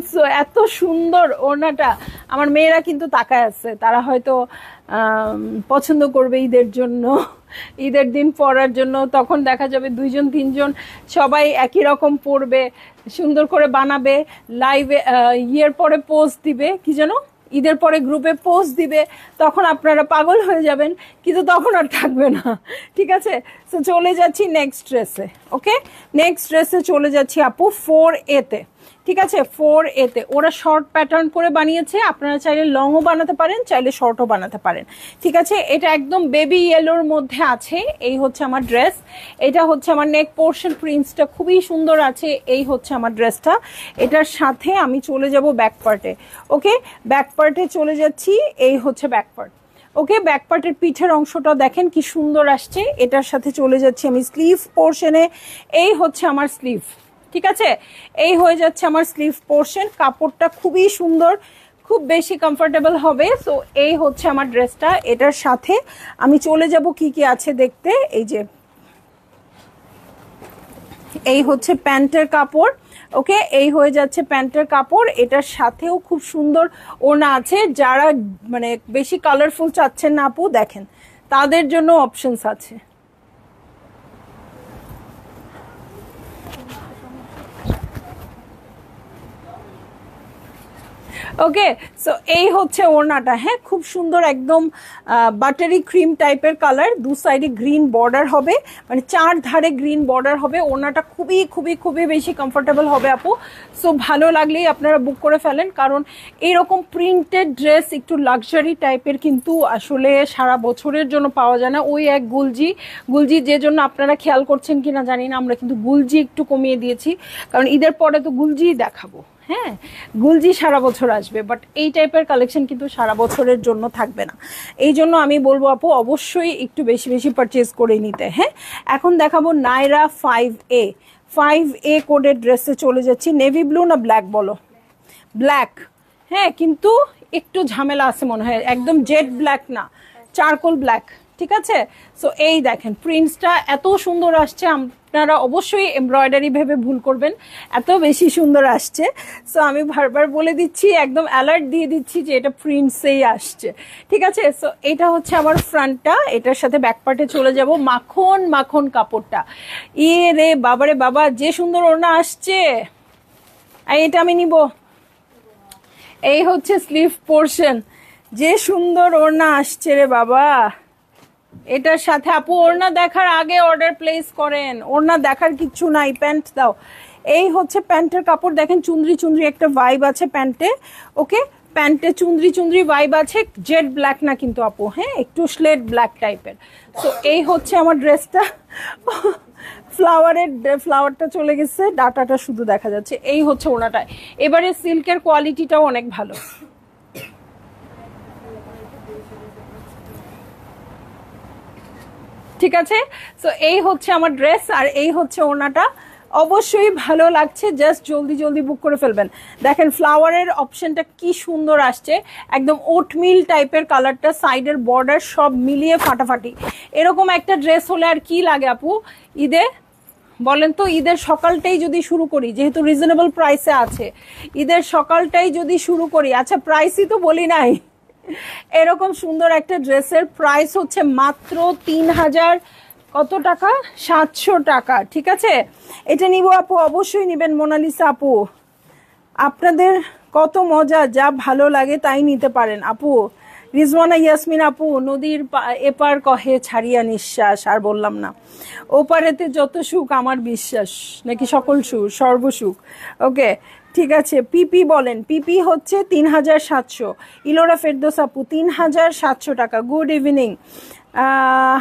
Speaker 1: এত সুন্দর ওড়নাটা, আমার মেয়েরা কিন্তু তাকায় আছে, তারা হয়তো পছন্দ করবে ঈদের জন্য, ঈদের দিন পরার জন্য। তখন দেখা যাবে 2জন 3জন সবাই একই রকম পরবে, সুন্দর করে বানাবে, লাইভে ইয়ের পরে পোস্ট দিবে, কি যেন ঈদের পরে গ্রুপে পোস্ট দিবে, তখন আপনারা পাগল হয়ে যাবেন, কিন্তু তখন আর থাকবে না। ঠিক আছে, তো চলে যাচ্ছি নেক্সট ড্রেসে। ওকে, নেক্সট ড্রেসে চলে যাচ্ছি আপু 4A-তে। ঠিক আছে, 4A-তে ওরা শর্ট প্যাটার্ন করে বানিয়েছে। আপনারা চাইলে লংও বানাতে পারেন, চাইলে শর্টও বানাতে পারেন। ঠিক আছে, এটা একদম বেবি ইয়েলোর মধ্যে আছে। এই হচ্ছে আমার ড্রেস। এটা হচ্ছে আমার নেক পোর্শন, প্রিন্টসটা খুবই সুন্দর আছে। এই হচ্ছে আমার ড্রেসটা। এটার সাথে আমি চলে যাব ব্যাক পার্টে। ওকে, ব্যাক পার্টে চলে যাচ্ছি। এই হচ্ছে ব্যাক পার্ট। ওকে, ব্যাক পার্টের পিঠের অংশটা দেখেন কি সুন্দর আসছে। এটার সাথে চলে যাচ্ছি আমি স্লিভ পোর্শনে। এই হচ্ছে আমার স্লিভ। ঠিক আছে, এই হয়ে যাচ্ছে আমার স্লিভ পোর্শন। কাপড়টা খুবই সুন্দর, খুব বেশি কমফোর্টেবল হবে। সো এই হচ্ছে আমার ড্রেসটা। এটার সাথে আমি চলে যাব কি কি আছে দেখতে। এই যে এই হচ্ছে প্যান্টের কাপড়। ওকে, এই হয়ে যাচ্ছে প্যান্টের কাপড়। এটার সাথেও খুব সুন্দর ওড়না আছে। যারা মানে বেশি কালারফুল চাচ্ছেন না আপু, দেখেন তাদের জন্য অপশনস আছে। ওকে, সো এই হচ্ছে ওড়নাটা। হ্যাঁ, খুব সুন্দর একদম বাটারি ক্রিম টাইপের কালার, দু সাইডে গ্রিন বর্ডার হবে, মানে চার ধারে গ্রিন বর্ডার হবে। ওড়নাটা খুবই খুবই খুবই বেশি কমফোর্টেবল হবে আপু। সো ভালো লাগলেই আপনারা বুক করে ফেলেন, কারণ এইরকম প্রিন্টেড ড্রেস একটু লাক্সারি টাইপের কিন্তু আসলে সারা বছরের জন্য পাওয়া যায় না। ওই এক গুলজি যে জন্য আপনারা খেয়াল করছেন কিনা জানি না, আমরা কিন্তু গুলজি একটু কমিয়ে দিয়েছি, কারণ ঈদের পরে তো গুলজি দেখাবো। হ্যাঁ, গুলজি সারা বছর আসবে, বাট এই টাইপের কালেকশন কিন্তু সারা বছরের জন্য থাকবে না। এই জন্য আমি বলবো আপু অবশ্যই একটু বেশি বেশি পারচেজ করে নিতে। হ্যাঁ, এখন দেখাবো নাইরা 5A কোডের ড্রেসে চলে যাচ্ছি। নেভি ব্লু না ব্ল্যাক বলো? ব্ল্যাক। হ্যাঁ, কিন্তু একটু ঝামেলা আছে মনে হয়, একদম জেড ব্ল্যাক না, চারকোল ব্ল্যাক। ঠিক আছে, সো এই দেখেন প্রিন্টসটা এত সুন্দর আসছে, আপনারা অবশ্যই এমব্রয়ডারি ভেবে ভুল করবেন, এত বেশি সুন্দর আসছে। সো আমি বারবার বলে দিচ্ছি, একদম অ্যালার্ট দিয়ে দিচ্ছি যে এটা প্রিন্টসেই আসছে। ঠিক আছে, সো এটা হচ্ছে আমার ফ্রন্টটা, এটার সাথে ব্যাক পার্টে চলে যাব। মাখন মাখন কাপড়টা, ইয়ে রে বাবারে বাবা, যে সুন্দর ওড়না আসছে। এটা আমি নিব। এই হচ্ছে স্লিভ পোর্শন, যে সুন্দর ওড়না আসছে রে বাবা। এটার সাথে আপু ওড়না দেখার আগে অর্ডার প্লেস করেন, ওড়না দেখার কিচ্ছু নাই, প্যান্ট দাও। এই হচ্ছে প্যান্টের কাপড়, দেখেন চুনরি চুনরি একটা ভাইব আছে প্যান্টে। ওকে, প্যান্টে চুনরি চুনরি ভাইব আছে, জেড ব্ল্যাক না কিন্তু আপু, হ্যাঁ একটু স্লেট ব্ল্যাক টাইপের। তো এই হচ্ছে আমার ড্রেসটা। ফ্লাওয়ারটা চলে গেছে, ডাটাটা শুধু দেখা যাচ্ছে। এই হচ্ছে ওড়নাটা। এবারে সিল্কের কোয়ালিটিটাও অনেক ভালো। ঠিক আছে, সো এই হচ্ছে আমার ড্রেস আর এই হচ্ছে ওড়নাটা। অবশ্যই ভালো লাগছে, জাস্ট জলদি জলদি বুক করে ফেলবেন। দেখেন ফ্লাওয়ারের অপশনটা কি সুন্দর আসছে, একদম ওটমিল টাইপের কালারটা, সাইডের বর্ডার সব মিলিয়ে ফাটাফাটি। এরকম একটা ড্রেস হলে আর কি লাগে আপু ঈদে, বলেন তো? ঈদের সকালটাই যদি শুরু করি, যেহেতু রিজনেবল প্রাইসে আছে, ঈদের সকালটাই যদি শুরু করি, আচ্ছা প্রাইসই তো বলি নাই, এরকম সুন্দর একটা ড্রেসের প্রাইস হচ্ছে মাত্র 3000 কত টাকা, 700 টাকা। ঠিক আছে, এটা নিব আপু, অবশ্যই নিবেন মোনালিসা আপু। আপনাদের কত মজা, যা ভালো লাগে তাই নিতে পারেন আপু। রিজওয়ানা ইয়াসমিন আপু, নদীর এপার কহে ছাড়িয়া নিঃশ্বাস, আর বললাম না। ওপারেতে যত সুখ আমার বিশ্বাস, নাকি সকল সুখ সর্বসুখ। ওকে, ঠিক আছে। পিপি বলেন, পিপি হচ্ছে 3700। ইলোরা ফেরদোস আপু 3700 টাকা। গুড ইভিনিং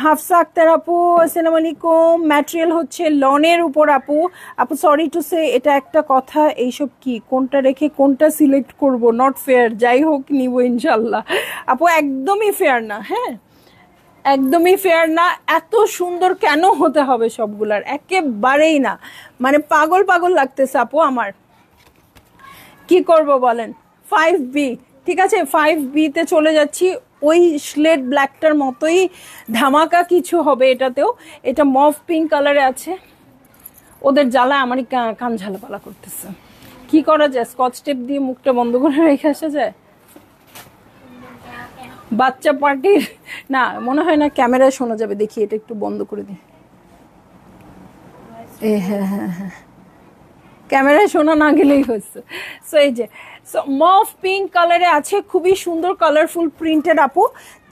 Speaker 1: হাফসা আক্তার আপু, আসসালামু আলাইকুম। ম্যাটেরিয়াল হচ্ছে লনের উপর আপু। আপু সরি টু সে, এটা একটা কথা, এইসব কি, কোনটা রেখে কোনটা সিলেক্ট করব, নট ফেয়ার। যাই হোক নিব ইনশাল্লাহ আপু, একদমই ফেয়ার না। হ্যাঁ, একদমই ফেয়ার না। এত সুন্দর কেন হতে হবে সবগুলার, একেবারেই না, মানে পাগল পাগল লাগতেছে আপু আমার। কি করব বলেন? 5B, ঠিক আছে 5B তে চলে যাচ্ছি। ওই স্লেট ব্ল্যাকটার মতোই ধামাকা কিছু হবে এটাতেও। এটা মভ পিঙ্ক কালারে আছে। ওদের জ্বালা আমারই কান ঝালাপালা করতেছে। কি করা যায়, স্কচ টেপ দিয়ে মুখটা বন্ধ করে রেখে আসা যায়? বাচ্চা পার্টির না, মনে হয় না ক্যামেরায় শোনা যাবে। দেখি এটা একটু বন্ধ করে দিই। হ্যাঁ হ্যাঁ হ্যাঁ, ক্যামেরায় শোনা না গেলেই হচ্ছে। সো এই যে মভ পিঙ্ক কালারে আছে, খুবই সুন্দর কালারফুল প্রিন্টেড আপু।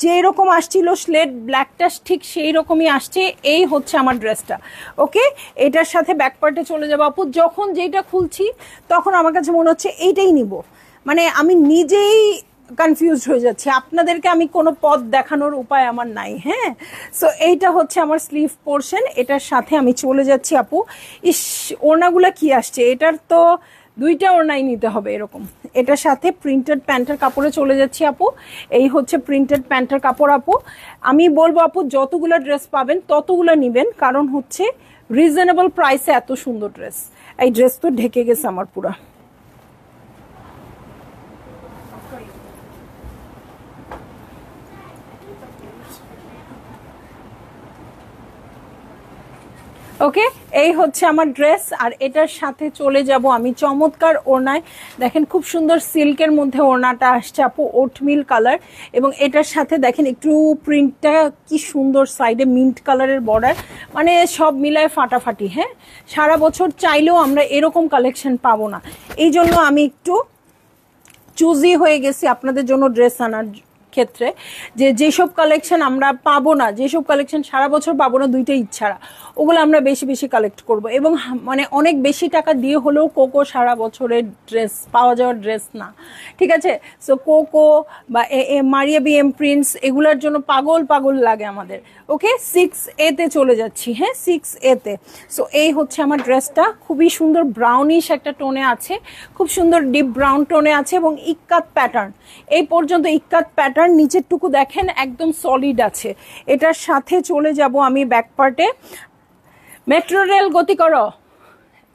Speaker 1: যেরকম আসছিল স্লেট ব্ল্যাকটা ঠিক সেই রকমই আসছে। এই হচ্ছে আমার ড্রেসটা। ওকে, এটার সাথে ব্যাক পার্টে চলে যাবো আপু। যখন যেটা খুলছি তখন আমার কাছে মনে হচ্ছে এইটাই নিব, মানে আমি নিজেই কনফিউজড হয়ে যাচ্ছে। আপনাদেরকে আমি কোনো পথ দেখানোর উপায় আমার নাই। হ্যাঁ, সো এইটা হচ্ছে আমার স্লিভ পোর্শন, এটার সাথে আমি চলে যাচ্ছি আপু। ইস, ওড়নাগুলা কি আসছে, এটার তো দুইটা ওড়নাই নিতে হবে এরকম। এটার সাথে প্রিন্টেড প্যান্টের কাপড়ে চলে যাচ্ছি আপু। এই হচ্ছে প্রিন্টেড প্যান্টের কাপড় আপু। আমি বলবো আপু যতগুলো ড্রেস পাবেন ততগুলো নিবেন, কারণ হচ্ছে রিজনেবল প্রাইসে এত সুন্দর ড্রেস। এই ড্রেস তো ঢেকে গেছে আমার পুরা। ওকে, এই হচ্ছে আমার ড্রেস আর এটার সাথে চলে যাব আমি চমৎকার ওড়নায়। দেখেন খুব সুন্দর সিল্কের মধ্যে ওড়নাটা আসছে আপু, ওটমিল কালার। এবং এটার সাথে দেখেন একটু প্রিন্টটা কি সুন্দর, সাইডে মিন্ট কালারের বর্ডার, মানে সব মিলায় ফাটাফাটি। হ্যাঁ, সারা বছর চাইলেও আমরা এরকম কালেকশন পাবো না, এই জন্য আমি একটু চুজি হয়ে গেছি আপনাদের জন্য ড্রেস আনার ক্ষেত্রে, যে যেসব কালেকশন আমরা পাবো না, যেসব কালেকশন সারা বছর পাবো না, দুইটা ইচ্ছারা, ওগুলো আমরা বেশি বেশি কালেক্ট করব। এবং মানে অনেক বেশি টাকা দিয়ে হলেও কোকো সারা বছরের ড্রেস পাওয়া যাওয়ার ড্রেস না, ঠিক আছে? সো কোকো বা মারিয়া বি এম প্রিন্স এগুলোর জন্য পাগল পাগল লাগে আমাদের। ওকে, 6A তে চলে যাচ্ছি। হ্যাঁ, 6A তে। সো এই হচ্ছে আমার ড্রেসটা, খুবই সুন্দর ব্রাউনিশ একটা টোনে আছে, খুব সুন্দর ডিপ ব্রাউন টোনে আছে এবং ইক্কাত প্যাটার্ন, এই পর্যন্ত ইক্কাত প্যাটার্ন, নিচের টুকু দেখেন একদম সলিড আছে। এটার সাথে চলে যাব আমি ব্যাক পার্টে। মেট্রো রেল গতি করো,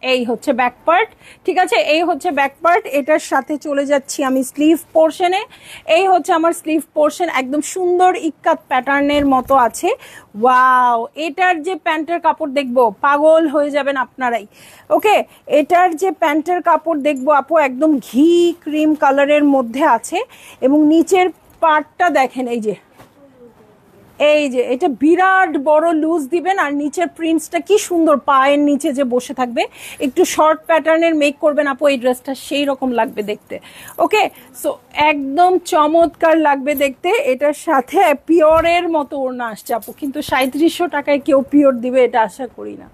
Speaker 1: এই হচ্ছে ব্যাক পার্ট, ঠিক আছে? এই হচ্ছে ব্যাক পার্ট। এটার সাথে চলে যাচ্ছি আমি স্লিভ পোর্শনে। এই হচ্ছে আমার স্লিভ পোর্শন, একদম সুন্দর ইক্কাত প্যাটার্নের মতো আছে। ওয়াও, এটার যে প্যান্টের কাপড় দেখবো পাগল হয়ে যাবেন আপনারাই। ওকে, এটার যে প্যান্টের কাপড় দেখবো আপু, একদম ঘি ক্রিম কালারের মধ্যে আছে এবং নিচের পার্টটা দেখেন, এই যে এটা বিরাট বড় লুজ দিবেন, আর নিচের প্রিন্টসটা কি সুন্দর, পায়ের নিচে যে বসে থাকবে, একটু শর্ট প্যাটার্নের মেক করবেন আপু, এই ড্রেসটা সেই রকম লাগবে দেখতে। ওকে, সো একদম চমৎকার লাগবে দেখতে। এটার সাথে পিওরের মতো ওড়না আসছে আপু, কিন্তু 3700 টাকায় কেউ পিওর দিবে এটা আশা করি না।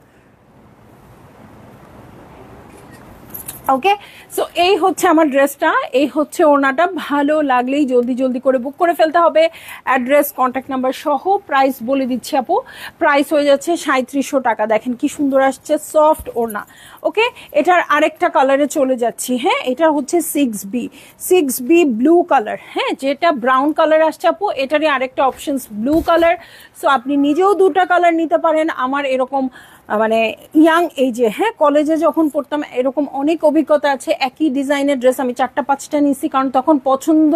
Speaker 1: ওকে, সো এই হচ্ছে আমার ড্রেসটা, এই হচ্ছে ওড়নাটা। ভালো লাগলেই জলদি জলদি করে বুক করে ফেলতে হবে, অ্যাড্রেস কন্ট্যাক্ট নাম্বার সহ। প্রাইস বলে দিচ্ছি আপু, প্রাইস হয়ে যাচ্ছে 3700 টাকা। দেখেন কি সুন্দর আসছে, সফট ওড়না। ওকে, এটার আরেকটা কালারে চলে যাচ্ছি। হ্যাঁ, এটা হচ্ছে 6B ব্লু কালার। হ্যাঁ, যেটা ব্রাউন কালার আসছে আপু, এটারই আরেকটা অপশনস ব্লু কালার। সো আপনি নিজেও দুটা কালার নিতে পারেন। আমার এরকম মানে ইয়াং এইজে, হ্যাঁ, কলেজে যখন পড়তাম এরকম অনেক অভিজ্ঞতা আছে। একই ডিজাইনের ড্রেস আমি 4টা-5টা নিয়েছি, কারণ তখন পছন্দ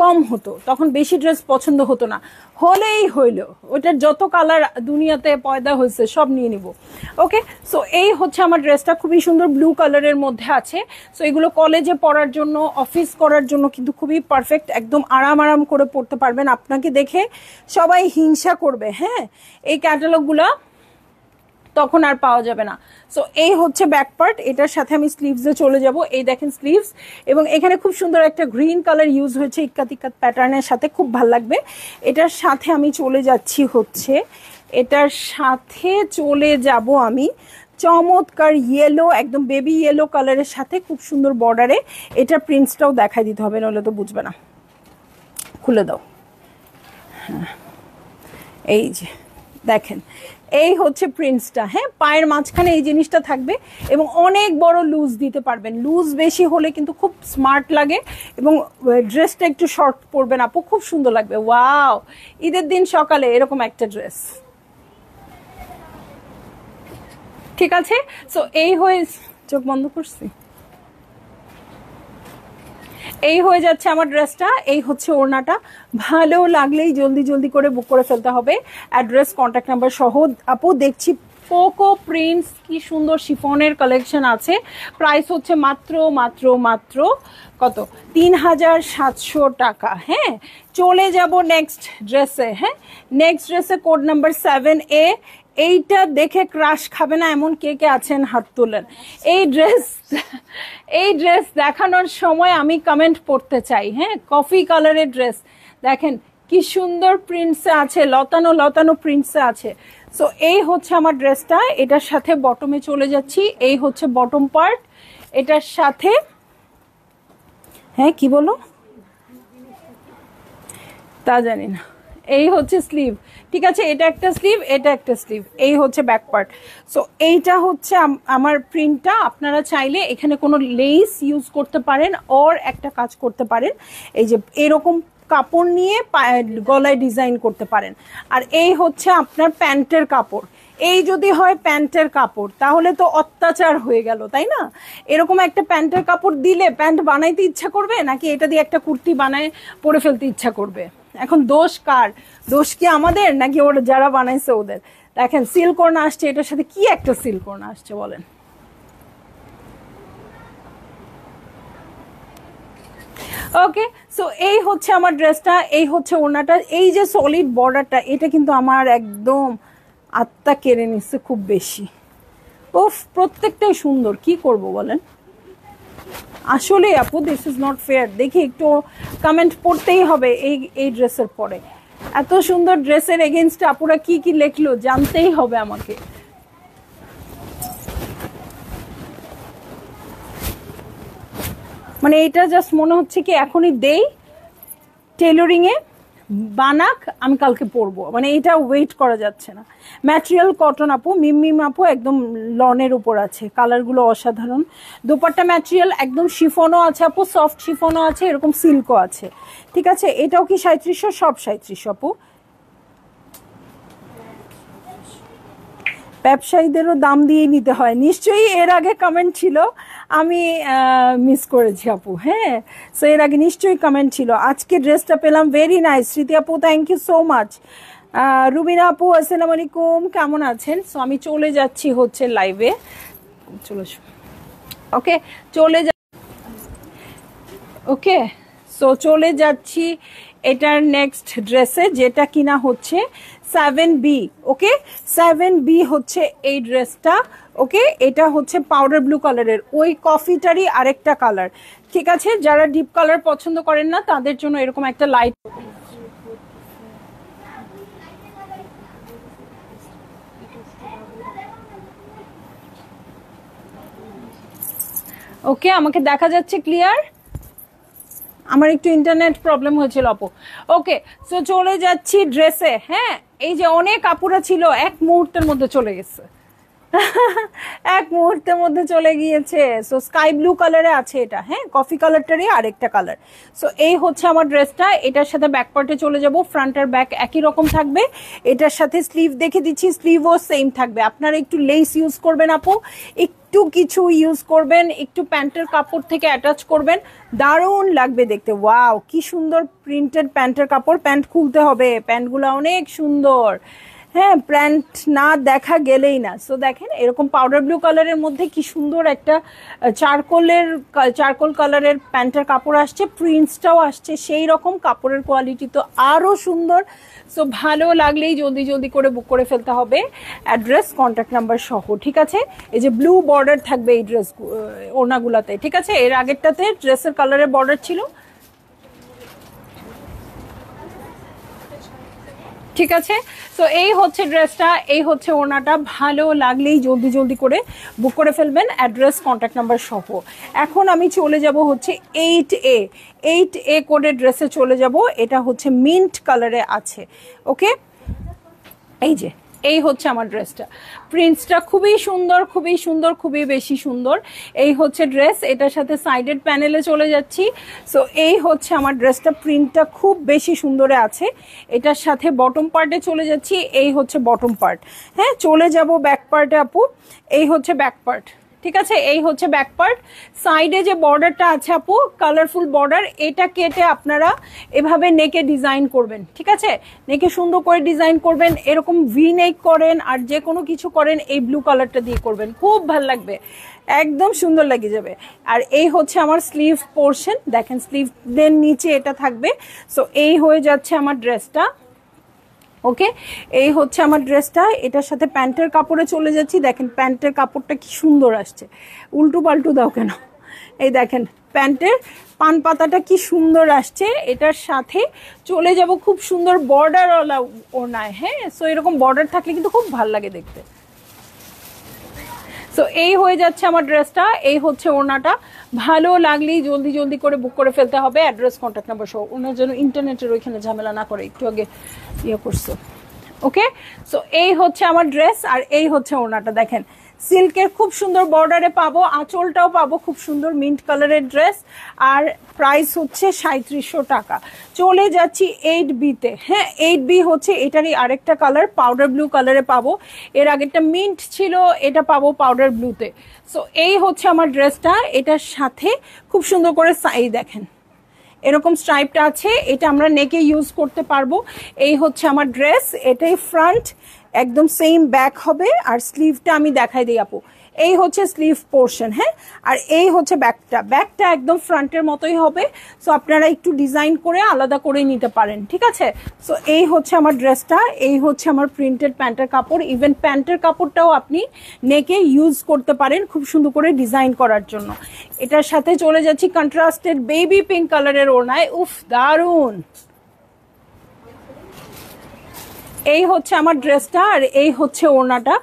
Speaker 1: কম হতো, তখন বেশি ড্রেস পছন্দ হতো না, হলেই হইলো, ওইটার যত কালার দুনিয়াতে পয়দা হয়েছে সব নিয়ে নিব। ওকে, সো এই হচ্ছে আমার ড্রেসটা, খুবই সুন্দর ব্লু কালারের মধ্যে আছে। সো এগুলো কলেজে পড়ার জন্য, অফিস করার জন্য কিন্তু খুবই পারফেক্ট, একদম আরাম করে পড়তে পারবেন। আপনাকে দেখে সবাই হিংসা করবে। হ্যাঁ, এই ক্যাটালগুলো তখন আর পাওয়া যাবে না। সো এই হচ্ছে ব্যাক পার্ট। এটার সাথে আমি স্লিভসে চলে যাব। এই দেখেন স্লিভস, এবং এখানে খুব সুন্দর একটা গ্রিন কালার ইউজ হয়েছে ইক্কাত প্যাটার্নের সাথে, খুব ভাল লাগবে। এটার সাথে আমি চলে যাচ্ছি হচ্ছে, এটার সাথে চলে যাব আমি চমৎকার ইয়েলো, একদম বেবি ইয়েলো কালারের সাথে খুব সুন্দর বর্ডারে। এটার প্রিন্টসটাও দেখাই দিতে হবে, নইলে তো বুঝবে না। খুলে দাও। হ্যাঁ, এই যে দেখেন, এই হচ্ছে প্রিন্টসটা। হ্যাঁ, পায়ের মাঝখানে এই জিনিসটা থাকবে এবং অনেক বড় লুজ দিতে পারবেন। লুজ বেশি হলে কিন্তু খুব স্মার্ট লাগে এবং ড্রেসটা একটু শর্ট পরবেন আপু, খুব সুন্দর লাগবে। ওয়াও, ঈদের দিন সকালে এরকম একটা ড্রেস, ঠিক আছে? সো এই হয়ে, চোখ বন্ধ করছি, এই হয়ে যাচ্ছে আমার ড্রেসটা। এই হচ্ছে ওড়নাটা। ভালো লাগলেই জলদি জলদি করে বুক করে ফেলতে হবে, অ্যাড্রেস কন্ট্যাক্ট নাম্বার সহ। আপু দেখছি পোকো প্রিন্টস, কি সুন্দর শিফনের কালেকশন আছে। প্রাইস হচ্ছে মাত্র কত, 3700 টাকা। হ্যাঁ, চলে যাব নেক্সট ড্রেসে। হ্যাঁ, নেক্সট ড্রেসে কোড নাম্বার 7A। এইটা দেখে ক্রাশ খাবে না এমন কে কে আছেন, হাত তোলেন। এই ড্রেস দেখানোর সময় আমি কমেন্ট পড়তে চাই। হ্যাঁ, কফি কালারের ড্রেস দেখেন কি সুন্দর প্রিন্টসে আছে, লতানো প্রিন্টসে আছে। সো এই হচ্ছে আমার ড্রেসটা। এটার সাথে বটমে চলে যাচ্ছি। এই হচ্ছে বটম পার্ট, এটার সাথে, হ্যাঁ কি বলো তা জানি না। এই হচ্ছে স্লিভ, ঠিক আছে? এটা একটা স্লিভ, এটা একটা স্লিভ। এই হচ্ছে ব্যাক পার্ট। সো এইটা হচ্ছে আমার প্রিন্টটা। আপনারা চাইলে এখানে কোনো লেস ইউজ করতে পারেন, ওর একটা কাজ করতে পারেন, এই যে এরকম কাপড় নিয়ে গলায় ডিজাইন করতে পারেন। আর এই হচ্ছে আপনার প্যান্টের কাপড়। এই যদি হয় প্যান্টের কাপড়, তাহলে তো অত্যাচার হয়ে গেল, তাই না? এরকম একটা প্যান্টের কাপড় দিলে প্যান্ট বানাইতে ইচ্ছা করবে, নাকি এটা দিয়ে একটা কুর্তি বানায় পরে ফেলতে ইচ্ছা করবে? এখন দোষ কার? দোষ কি আমাদের, নাকি ওরা যারা বানাইছে ওদের? দেখেন সিল্ক ওড়না আসছে, এটার সাথে কি একটা সিল্ক ওড়না আসছে বলেন। ওকে, সো এই হচ্ছে আমার ড্রেসটা, এই হচ্ছে ওড়নাটা। এই যে সলিড বর্ডারটা, এটা কিন্তু আমার একদম আত্মা কেড়ে নিচ্ছে খুব বেশি। ওফ, প্রত্যেকটাই সুন্দর, কি করব বলেন। আসলে আপু দিস ইজ নট ফেয়ার। দেখি একটু কমেন্ট পড়তেই হবে এই ড্রেসের পরে। এত সুন্দর ড্রেসের এগেনস্টে আপুরা কি কি লিখলো জানতেই হবে আমাকে। মানে এটা জাস্ট মনে হচ্ছে কি এখনই দেই টেইলরিং এ বানাক, আমি কালকে পরবো, মানে এটা ওয়েট করা যাচ্ছে না। ম্যাটেরিয়াল কটন আপু, মিম আপু একদম লনের উপর আছে, কালারগুলো অসাধারণ। দোপাট্টা ম্যাটেরিয়াল একদম শিফনও আছে আপু, সফট শিফনও আছে, এরকম সিল্কও আছে। ঠিক আছে, এটাও কি 3700? সব 3700 আপু। ব্যবসায়ীদেরও দাম দিয়ে নিতে হয় নিশ্চয়ই, এর আগে কমেন্ট ছিল, আমি মিস করেছি আপু। হ্যাঁ, সো এর আগে নিশ্চয়ই কমেন্ট ছিল। আজকে ড্রেসটা পেলাম, ভেরি নাইস। স্মৃতি আপু thank you so much. Rubina আপু আসসালামু আলাইকুম, কেমন আছেন? সো আমি চলে যাচ্ছি হচ্ছে লাইভে, চলে ওকে চলে যা ওকে সো চলে যাচ্ছি এটার নেক্সট ড্রেসে, যেটা কিনা হচ্ছে 7B। ওকে, 7B হচ্ছে এই ড্রেসটা। ওকে, এটা হচ্ছে পাউডার ব্লু কালারের, ওই কফিটারই আরেকটা কালার। ঠিক আছে, যারা ডিপ কালার পছন্দ করেন না তাদের জন্য এরকম একটা লাইট। ওকে, আমাকে দেখা যাচ্ছে ক্লিয়ার? আমার একটু ইন্টারনেট প্রবলেম হয়েছিল আপু। ওকে, সো চলে যাচ্ছি ড্রেসে। হ্যাঁ, এই যে অনেক আপুরা ছিল এক মুহূর্তের মধ্যে চলে গেছে, এক মুহূর্তের মধ্যে চলে গিয়েছে। সো স্কাই ব্লু কালারে আছে এটা। হ্যাঁ, কফি কালারটারই আরেকটা কালার। সো এই হচ্ছে আমার ড্রেসটা। এটার সাথে ব্যাক পার্টে চলে যাব, ফ্রন্ট আর ব্যাক একই রকম থাকবে। এটার সাথে স্লিভ দেখে দিচ্ছি, স্লিভও সেম থাকবে। আপনারা একটু লেস ইউজ করবেন আপু, একটু কিছু ইউজ করবেন, একটু প্যান্টের কাপড় থেকে অ্যাটাচ করবেন, দারুণ লাগবে দেখতে। ওয়াও, কি সুন্দর প্রিন্টেড প্যান্টের কাপড়। প্যান্ট খুলতে হবে, প্যান্টগুলো অনেক সুন্দর। হ্যাঁ, প্যান্ট না দেখা গেলেই না। সো দেখেন এরকম পাউডার ব্লু কালারের মধ্যে কি সুন্দর একটা চারকোল কালারের প্যান্টের কাপড় আসছে, প্রিন্টসটাও আসছে সেই রকম, কাপড়ের কোয়ালিটি তো আরও সুন্দর। সো ভালো লাগলেই জলদি জলদি করে বুক করে ফেলতে হবে, অ্যাড্রেস কন্ট্যাক্ট নাম্বার সহ। ঠিক আছে, এই যে ব্লু বর্ডার থাকবে এই ড্রেস ওড়নাগুলাতে। ঠিক আছে, এর আগেরটাতে ড্রেসের কালারের বর্ডার ছিল। ঠিক আছে, তো এই হচ্ছে ড্রেসটা, এই হচ্ছে ওড়নাটা। ভালো লাগলেই জলদি জলদি করে বুক করে ফেলবেন, অ্যাড্রেস কন্ট্যাক্ট নাম্বার সহ। এখন আমি চলে যাব হচ্ছে 8A। 8A কোডের ড্রেসে চলে যাব। এটা হচ্ছে মিন্ট কালারে আছে। ওকে, এই যে এই হচ্ছে আমার ড্রেসটা। প্রিন্টসটা খুবই সুন্দর, খুবই সুন্দর, খুবই বেশি সুন্দর। এই হচ্ছে ড্রেস, এটার সাথে সাইডেড প্যানেলে চলে যাচ্ছি। সো এই হচ্ছে আমার ড্রেসটা, প্রিন্টটা খুব বেশি সুন্দরে আছে। এটার সাথে বটম পার্টে চলে যাচ্ছি, এই হচ্ছে বটম পার্ট। হ্যাঁ, চলে যাব ব্যাক পার্টে আপু, এই হচ্ছে ব্যাক পার্ট। ঠিক আছে, এই হচ্ছে ব্যাক পার্ট। সাইডে যে বর্ডারটা আছে আপু, কালারফুল বর্ডার, এটা কেটে আপনারা এভাবে নেকে ডিজাইন করবেন। ঠিক আছে, নেকে সুন্দর করে ডিজাইন করবেন, এরকম ভি নেক করেন আর যে কোনো কিছু করেন, এই ব্লু কালারটা দিয়ে করবেন, খুব ভালো লাগবে, একদম সুন্দর লেগে যাবে। আর এই হচ্ছে আমার স্লিভ পোর্শন, দেখেন স্লিভদের নিচে এটা থাকবে। সো এই হয়ে যাচ্ছে আমার ড্রেসটা। ওকে, এই হচ্ছে আমার ড্রেসটা। এটার সাথে প্যান্টের কাপড়ে চলে যাচ্ছি। দেখেন প্যান্টের কাপড়টা কি সুন্দর আসছে, উল্টো পাল্টু দাও কেন। এই দেখেন প্যান্টের পান পাতাটা কি সুন্দর আসছে। এটার সাথে চলে যাব খুব সুন্দর বর্ডারওয়ালা ওড়নায়। হ্যাঁ, সো এরকম বর্ডার থাকলে কিন্তু খুব ভালো লাগে দেখতে। সো এই হয়ে যাচ্ছে আমার ড্রেসটা, এই হচ্ছে ওড়নাটা। ভালো লাগলেই জলদি জলদি করে বুক করে ফেলতে হবে, অ্যাড্রেস কন্ট্যাক্ট নাম্বার সহ। ওনার জন্য ইন্টারনেটের ওইখানে ঝামেলা না করে, একটু আগে ইয়ে করছো। ওকে, সো এই হচ্ছে আমার ড্রেস আর এই হচ্ছে ওড়নাটা। দেখেন সিল্কের খুব সুন্দর বর্ডারে পাবো, আঁচলটাও পাবো খুব সুন্দর মিন্ট কালারের ড্রেস। আর প্রাইস হচ্ছে 3700 টাকা। চলে যাচ্ছি 8B-তে। হ্যাঁ, 8B হচ্ছে এটারই আরেকটা কালার, পাউডার ব্লু কালারে পাবো। এর আগেরটা মিন্ট ছিল, এটা পাবো পাউডার ব্লুতে। সো এই হচ্ছে আমার ড্রেসটা। এটার সাথে খুব সুন্দর করে এই দেখেন এরকম স্ট্রাইপটা আছে, এটা আমরা নেকে ইউজ করতে পারবো। এই হচ্ছে আমার ড্রেস, এটাই ফ্রন্ট, একদম সেম ব্যাক হবে। আর স্লিভটা আমি দেখাই দিই আপু, এই হচ্ছে স্লিভ পোর্শন, হ্যাঁ। আর এই হচ্ছে ব্যাকটা একদম ফ্রন্টের মতোই হবে। সো আপনারা একটু ডিজাইন করে আলাদা করে নিতে পারেন, ঠিক আছে। সো এই হচ্ছে আমার ড্রেসটা, এই হচ্ছে আমার প্রিন্টেড প্যান্টের কাপড়। ইভেন প্যান্টের কাপড়টাও আপনি নেকে ইউজ করতে পারেন খুব সুন্দর করে ডিজাইন করার জন্য। এটার সাথে চলে যাচ্ছি কন্ট্রাস্টেড বেবি পিঙ্ক কালারের ওড়নায়। উফ, দারুন। এই হচ্ছে আমার ড্রেসটা আর এই হচ্ছে ওড়নাটা।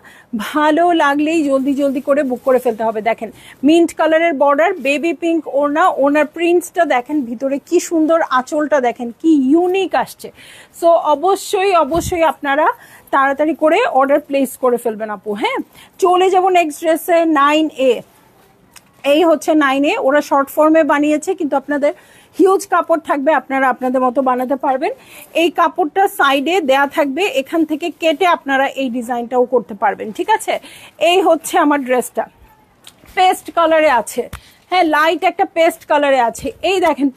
Speaker 1: ভালো লাগলেই জলদি জলদি করে বুক করে ফেলতে হবে। দেখেন মিন্ট কালারের বর্ডার, বেবি পিঙ্ক ওড়না, ওড়নার প্রিন্টসটা দেখেন, ভিতরে কি সুন্দর, আঁচলটা দেখেন কি ইউনিক আসছে। সো অবশ্যই আপনারা তাড়াতাড়ি করে অর্ডার প্লেস করে ফেলবেন আপু, হ্যাঁ। চলে যাব নেক্সট ড্রেসে, 9A। এই হচ্ছে 9A। ওরা শর্ট ফর্মে বানিয়েছে, কিন্তু আপনাদের হিউজ কাপড় থাকবে, আপনারা আপনাদের মতো বানাতে পারবেন। এই কাপড়টা সাইডে দেয়া থাকবে, এখান থেকে কেটে আপনারা এই ডিজাইনটাও করতে পারবেন, ঠিক আছে। এই হচ্ছে আমার ড্রেসটা, পেস্ট কালারে আছে, হ্যাঁ, লাইট একটা পেস্ট কালারে আছে। এই দেখেন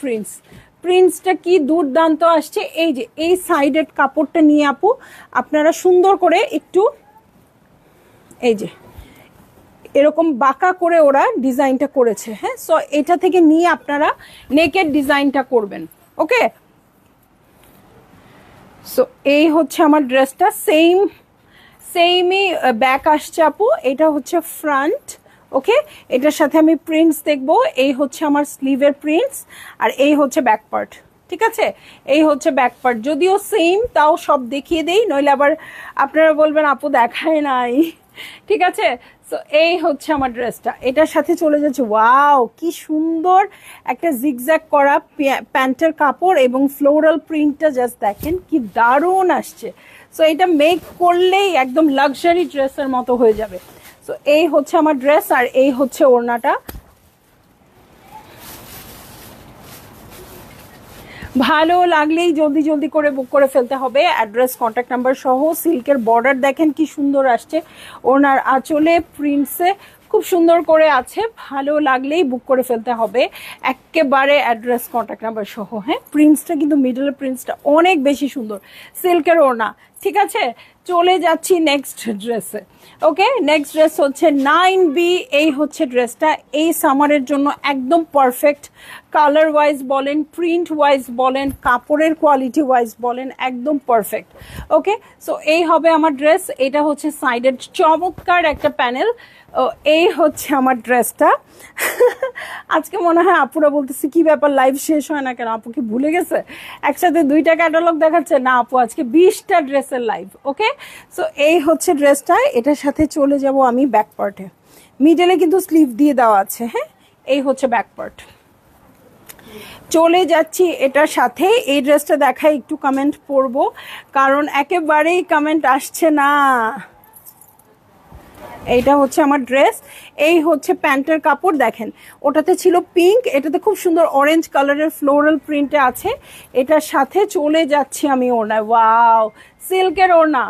Speaker 1: প্রিন্টসটা কি দুর্দান্ত আসছে। এই যে এই সাইডের কাপড়টা নিয়ে আপু আপনারা সুন্দর করে একটু এই যে এরকম বাঁকা করে ওরা ডিজাইনটা করেছে, হ্যাঁ। সো এটা থেকে নিয়ে আপনারা নেকের ডিজাইনটা করবেন, ওকে। সো এই হচ্ছে আমার ড্রেসটা, সেমই ব্যাক আসছে আপু। এটা হচ্ছে ফ্রন্ট, ওকে। এটার সাথে আমি প্রিন্টস দেখবো। এই হচ্ছে আমার স্লিভের প্রিন্টস আর এই হচ্ছে ব্যাক পার্ট, ঠিক আছে। এই হচ্ছে ব্যাক পার্ট, যদিও সেম, তাও সব দেখিয়ে দেই, নইলে আবার আপনারা বলবেন আপু দেখায় নাই, ঠিক আছে। সো এই হচ্ছে আমার ড্রেসটা, এটার সাথে চলে যাচ্ছে। ওয়াও, কি সুন্দর একটা জিগজ্যাগ করা প্যান্টের কাপড় এবং ফ্লোরাল প্রিন্টটা জাস্ট দেখেন কি দারুণ আসছে। সো এটা মেক করলেই একদম লাক্সারি ড্রেসের মতো হয়ে যাবে। সো এই হচ্ছে আমার ড্রেস আর এই হচ্ছে ওড়নাটা। ভালো লাগলেই জলদি জলদি করে বুক করে ফেলতে হবে, অ্যাড্রেস কন্ট্যাক্ট নাম্বার সহ। সিল্কের বর্ডার দেখেন কি সুন্দর আসছে, ওনার আঁচলে প্রিন্টসে খুব সুন্দর করে আছে। ভালো লাগলেই বুক করে ফেলতে হবে একেবারে অ্যাড্রেস কন্ট্যাক্ট নাম্বার সহ, হ্যাঁ। প্রিন্টসটা কিন্তু মিডলের প্রিন্টসটা অনেক বেশি সুন্দর, সিল্কের ওড়না, ঠিক আছে। চলে যাচ্ছি নেক্সট ড্রেসে, ওকে। নেক্সট ড্রেস হচ্ছে 9B। এই হচ্ছে ড্রেসটা, এই সামারের জন্য একদম পারফেক্ট। কালার ওয়াইজ বলেন, প্রিন্ট ওয়াইজ বলেন, কাপড়ের কোয়ালিটি ওয়াইজ বলেন, একদম পারফেক্ট, ওকে। সো এই হবে আমার ড্রেস। এটা হচ্ছে সাইডের চমৎকার একটা প্যানেল। এই হচ্ছে আমার ড্রেসটা। আজকে মনে হয় আপুরা বলতেছি কি ব্যাপার, লাইভ শেষ হয় না কেন, আপু কি ভুলে গেছে একসাথে 2টা ক্যাটালগ দেখাচ্ছে? না আপু, আজকে 20টা ড্রেসের লাইভ, ওকে। সো এই হচ্ছে ড্রেসটা, এটার সাথে চলে যাব আমি ব্যাক পার্টে। মিডলে কিন্তু স্লিভ দিয়ে দেওয়া আছে, হ্যাঁ। এই হচ্ছে ব্যাক পার্ট। চলে যাচ্ছি এটার সাথে। এই ড্রেসটা দেখাই একটু কমেন্ট পড়বো, কারণ একেবারেই কমেন্ট আসছে না। এইটা হচ্ছে আমার ড্রেস, এই হচ্ছে প্যান্টের কাপড়। দেখেন ওটাতে ছিল পিঙ্ক, এটাতে খুব সুন্দর অরেঞ্জ কালারের ফ্লোরাল প্রিন্টে আছে। এটার সাথে চলে যাচ্ছি আমি ওড়নায়। ওয়াও, সিল্কের ওড়না।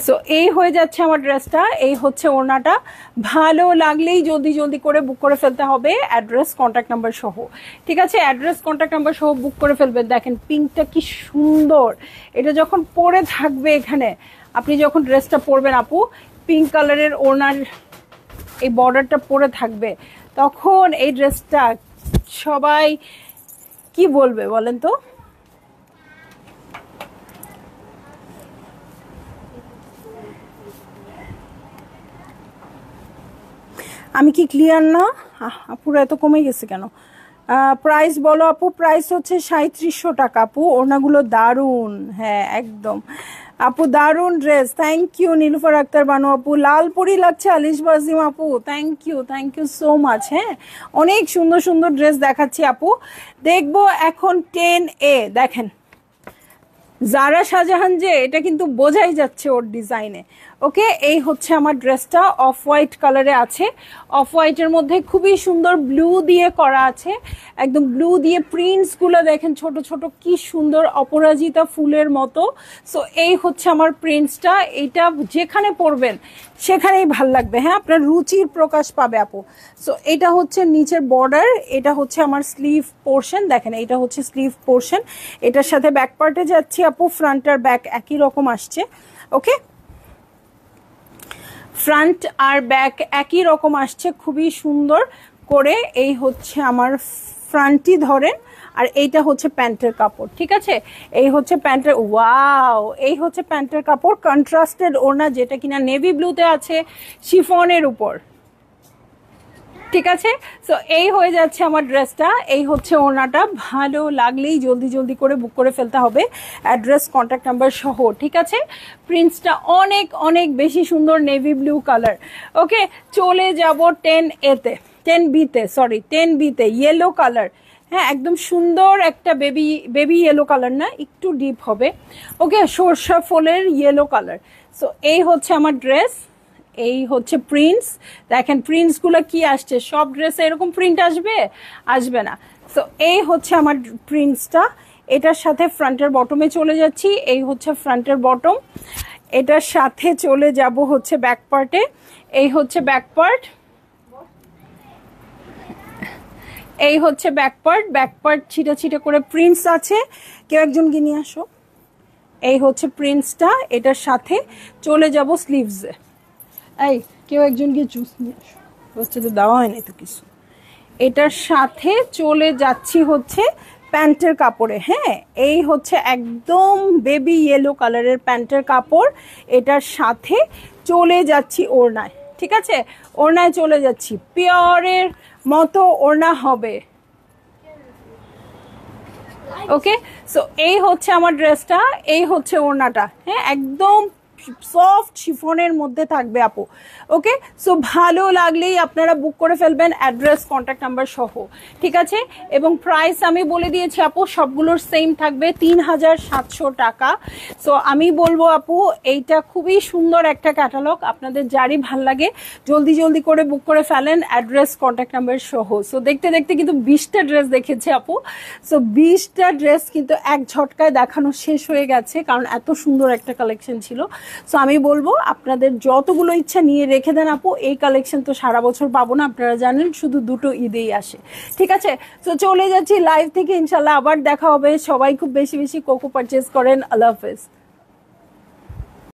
Speaker 1: সো এই হয়ে যাচ্ছে আমার ড্রেসটা, এই হচ্ছে ওড়নাটা। ভালো লাগলেই জলদি জলদি করে বুক করে ফেলতে হবে অ্যাড্রেস কন্ট্যাক্ট নাম্বার সহ, ঠিক আছে। অ্যাড্রেস কন্ট্যাক্ট নাম্বার সহ বুক করে ফেলবেন। দেখেন পিঙ্কটা কি সুন্দর, এটা যখন পরে থাকবে এখানে, আপনি যখন ড্রেসটা পরবেন আপু, পিঙ্ক কালারের ওড়নার এই বর্ডারটা পরে থাকবে, তখন এই ড্রেসটা সবাই কি বলবে বলেন তো। আমি কি ক্লিয়ার না? আপুরা এত কমে গেছে কেন? প্রাইস বলো আপু। প্রাইস হচ্ছে 3700 টাকা আপু। ওড়নাগুলো দারুন, হ্যাঁ একদম আপু, দারুন dress. Thank you Nilufar Akter Banu আপু। লাল পরি লাগছে আলিশ বাজিম আপু, থ্যাংক ইউ সো মাচ। হ্যাঁ, অনেক সুন্দর সুন্দর ড্রেস দেখাচ্ছি আপু। দেখবো এখন 10A। দেখেন জারা শাহজাহান, যে এটা কিন্তু বোঝাই যাচ্ছে ওর ডিজাইনে, ওকে। এই হচ্ছে আমার ড্রেসটা, অফ হোয়াইট কালারে আছে। অফ হোয়াইটের মধ্যে খুবই সুন্দর ব্লু দিয়ে করা আছে, একদম ব্লু দিয়ে প্রিন্টসগুলো দেখেন ছোট ছোট কি সুন্দর, অপরাজিতা ফুলের মতো। সো এই হচ্ছে আমার প্রিন্টসটা, এইটা যেখানে পরবেন সেখানেই ভাল লাগবে, হ্যাঁ, আপনার রুচির প্রকাশ পাবে আপু। সো এটা হচ্ছে নিচের বর্ডার, এটা হচ্ছে আমার স্লিভ পোর্শন। দেখেন এটা হচ্ছে স্লিভ পোর্শন, এটার সাথে ব্যাক পার্টে যাচ্ছি আপু। ফ্রন্ট আর ব্যাক একই রকম আসছে, ওকে। ফ্রন্ট আর ব্যাক একই রকম আসছে, খুবই সুন্দর করে। এই হচ্ছে আমার ফ্রন্টই ধরেন, আর এইটা হচ্ছে প্যান্টের কাপড়, ঠিক আছে? এই হচ্ছে প্যান্টের, ওয়াও, এই হচ্ছে প্যান্টের কাপড়, কন্ট্রাস্টেড ওড়না, যেটা কিনা নেভি ব্লুতে আছে শিফনের উপর, ঠিক আছে? সো এই হয়ে যাচ্ছে আমার ড্রেসটা, এই হচ্ছে ওড়নাটা। ভালো লাগলেই জলদি জলদি করে বুক করে ফেলতে হবে, অ্যাড্রেস কন্ট্যাক্ট নাম্বার সহ, ঠিক আছে? প্রিন্টসটা অনেক অনেক বেশি সুন্দর, নেভি ব্লু কালার। ওকে, চলে যাব 10A-তে, 10B-তে, সরি 10B-তে, ইয়েলো কালার। হ্যাঁ, একদম সুন্দর একটা বেবি ইয়েলো কালার, না একটু ডিপ হবে। ওকে, সরষা ফুলের ইয়েলো কালার। সো এই হচ্ছে আমার ড্রেস, এই হচ্ছে প্রিন্টস। দেখেন প্রিন্টসগুলো কি আসছে, সব ড্রেসে এরকম প্রিন্ট আসবে? আসবে না। সো এই হচ্ছে আমার প্রিন্টসটা। এটার সাথে ফ্রন্টের বটমে চলে যাচ্ছি, এই হচ্ছে ফ্রন্টের বটম। এটার সাথে চলে যাব হচ্ছে ব্যাক পার্টে, এই হচ্ছে ব্যাক পার্ট, এই হচ্ছে ব্যাক পার্ট। ব্যাক পার্ট ছিটা ছিটা করে প্রিন্টস আছে, কেউ একজন গিয়ে নিয়ে আসো। এই হচ্ছে প্রিন্টসটা, এটার সাথে চলে যাব স্লিভসে। এই কেউ একজন গিয়ে জুস নিয়ে আসো, বাচ্চাদের তো দেওয়া হয়নি তো কিছু। এটার সাথে চলে যাচ্ছি হচ্ছে প্যান্টের কাপড়ে। হ্যাঁ, এই হচ্ছে একদম বেবি ইয়েলো কালারের প্যান্টের কাপড়, এটার সাথে চলে যাচ্ছি ওড়নায়, ঠিক আছে? ওড়নায় চলে যাচ্ছি, পিওরের মতো ওড়না হবে। ওকে, সো এই হচ্ছে আমার ড্রেসটা, এই হচ্ছে ওড়নাটা। হ্যাঁ, একদম সফট শিফনের মধ্যে থাকবে আপু। ওকে, সো ভালো লাগলেই আপনারা বুক করে ফেলবেন, অ্যাড্রেস কন্ট্যাক্ট নাম্বার সহ, ঠিক আছে? এবং প্রাইস আমি বলে দিয়েছি আপু, সবগুলোর সেম থাকবে, 3700 টাকা। সো আমি বলবো আপু, এইটা খুবই সুন্দর একটা ক্যাটালগ, আপনাদের যারই ভাল লাগে জলদি জলদি করে বুক করে ফেলেন, অ্যাড্রেস কন্ট্যাক্ট নাম্বার সহ। সো দেখতে দেখতে কিন্তু 20টা ড্রেস দেখেছে আপু। সো 20টা ড্রেস কিন্তু এক ঝটকায় দেখানো শেষ হয়ে গেছে, কারণ এত সুন্দর একটা কালেকশন ছিল। সো আমি বলবো আপনাদের যতগুলো ইচ্ছা নিয়ে রেখে দেন আপু, এই কালেকশন তো সারা বছর পাবো না, আপনারা জানেন শুধু দুটো ঈদেই আসে, ঠিক আছে? তো চলে যাচ্ছি লাইভ থেকে, ইনশাল্লাহ আবার দেখা হবে। সবাই খুব বেশি বেশি কোকো পারচেজ করেন। আল্লাহ হাফেজ।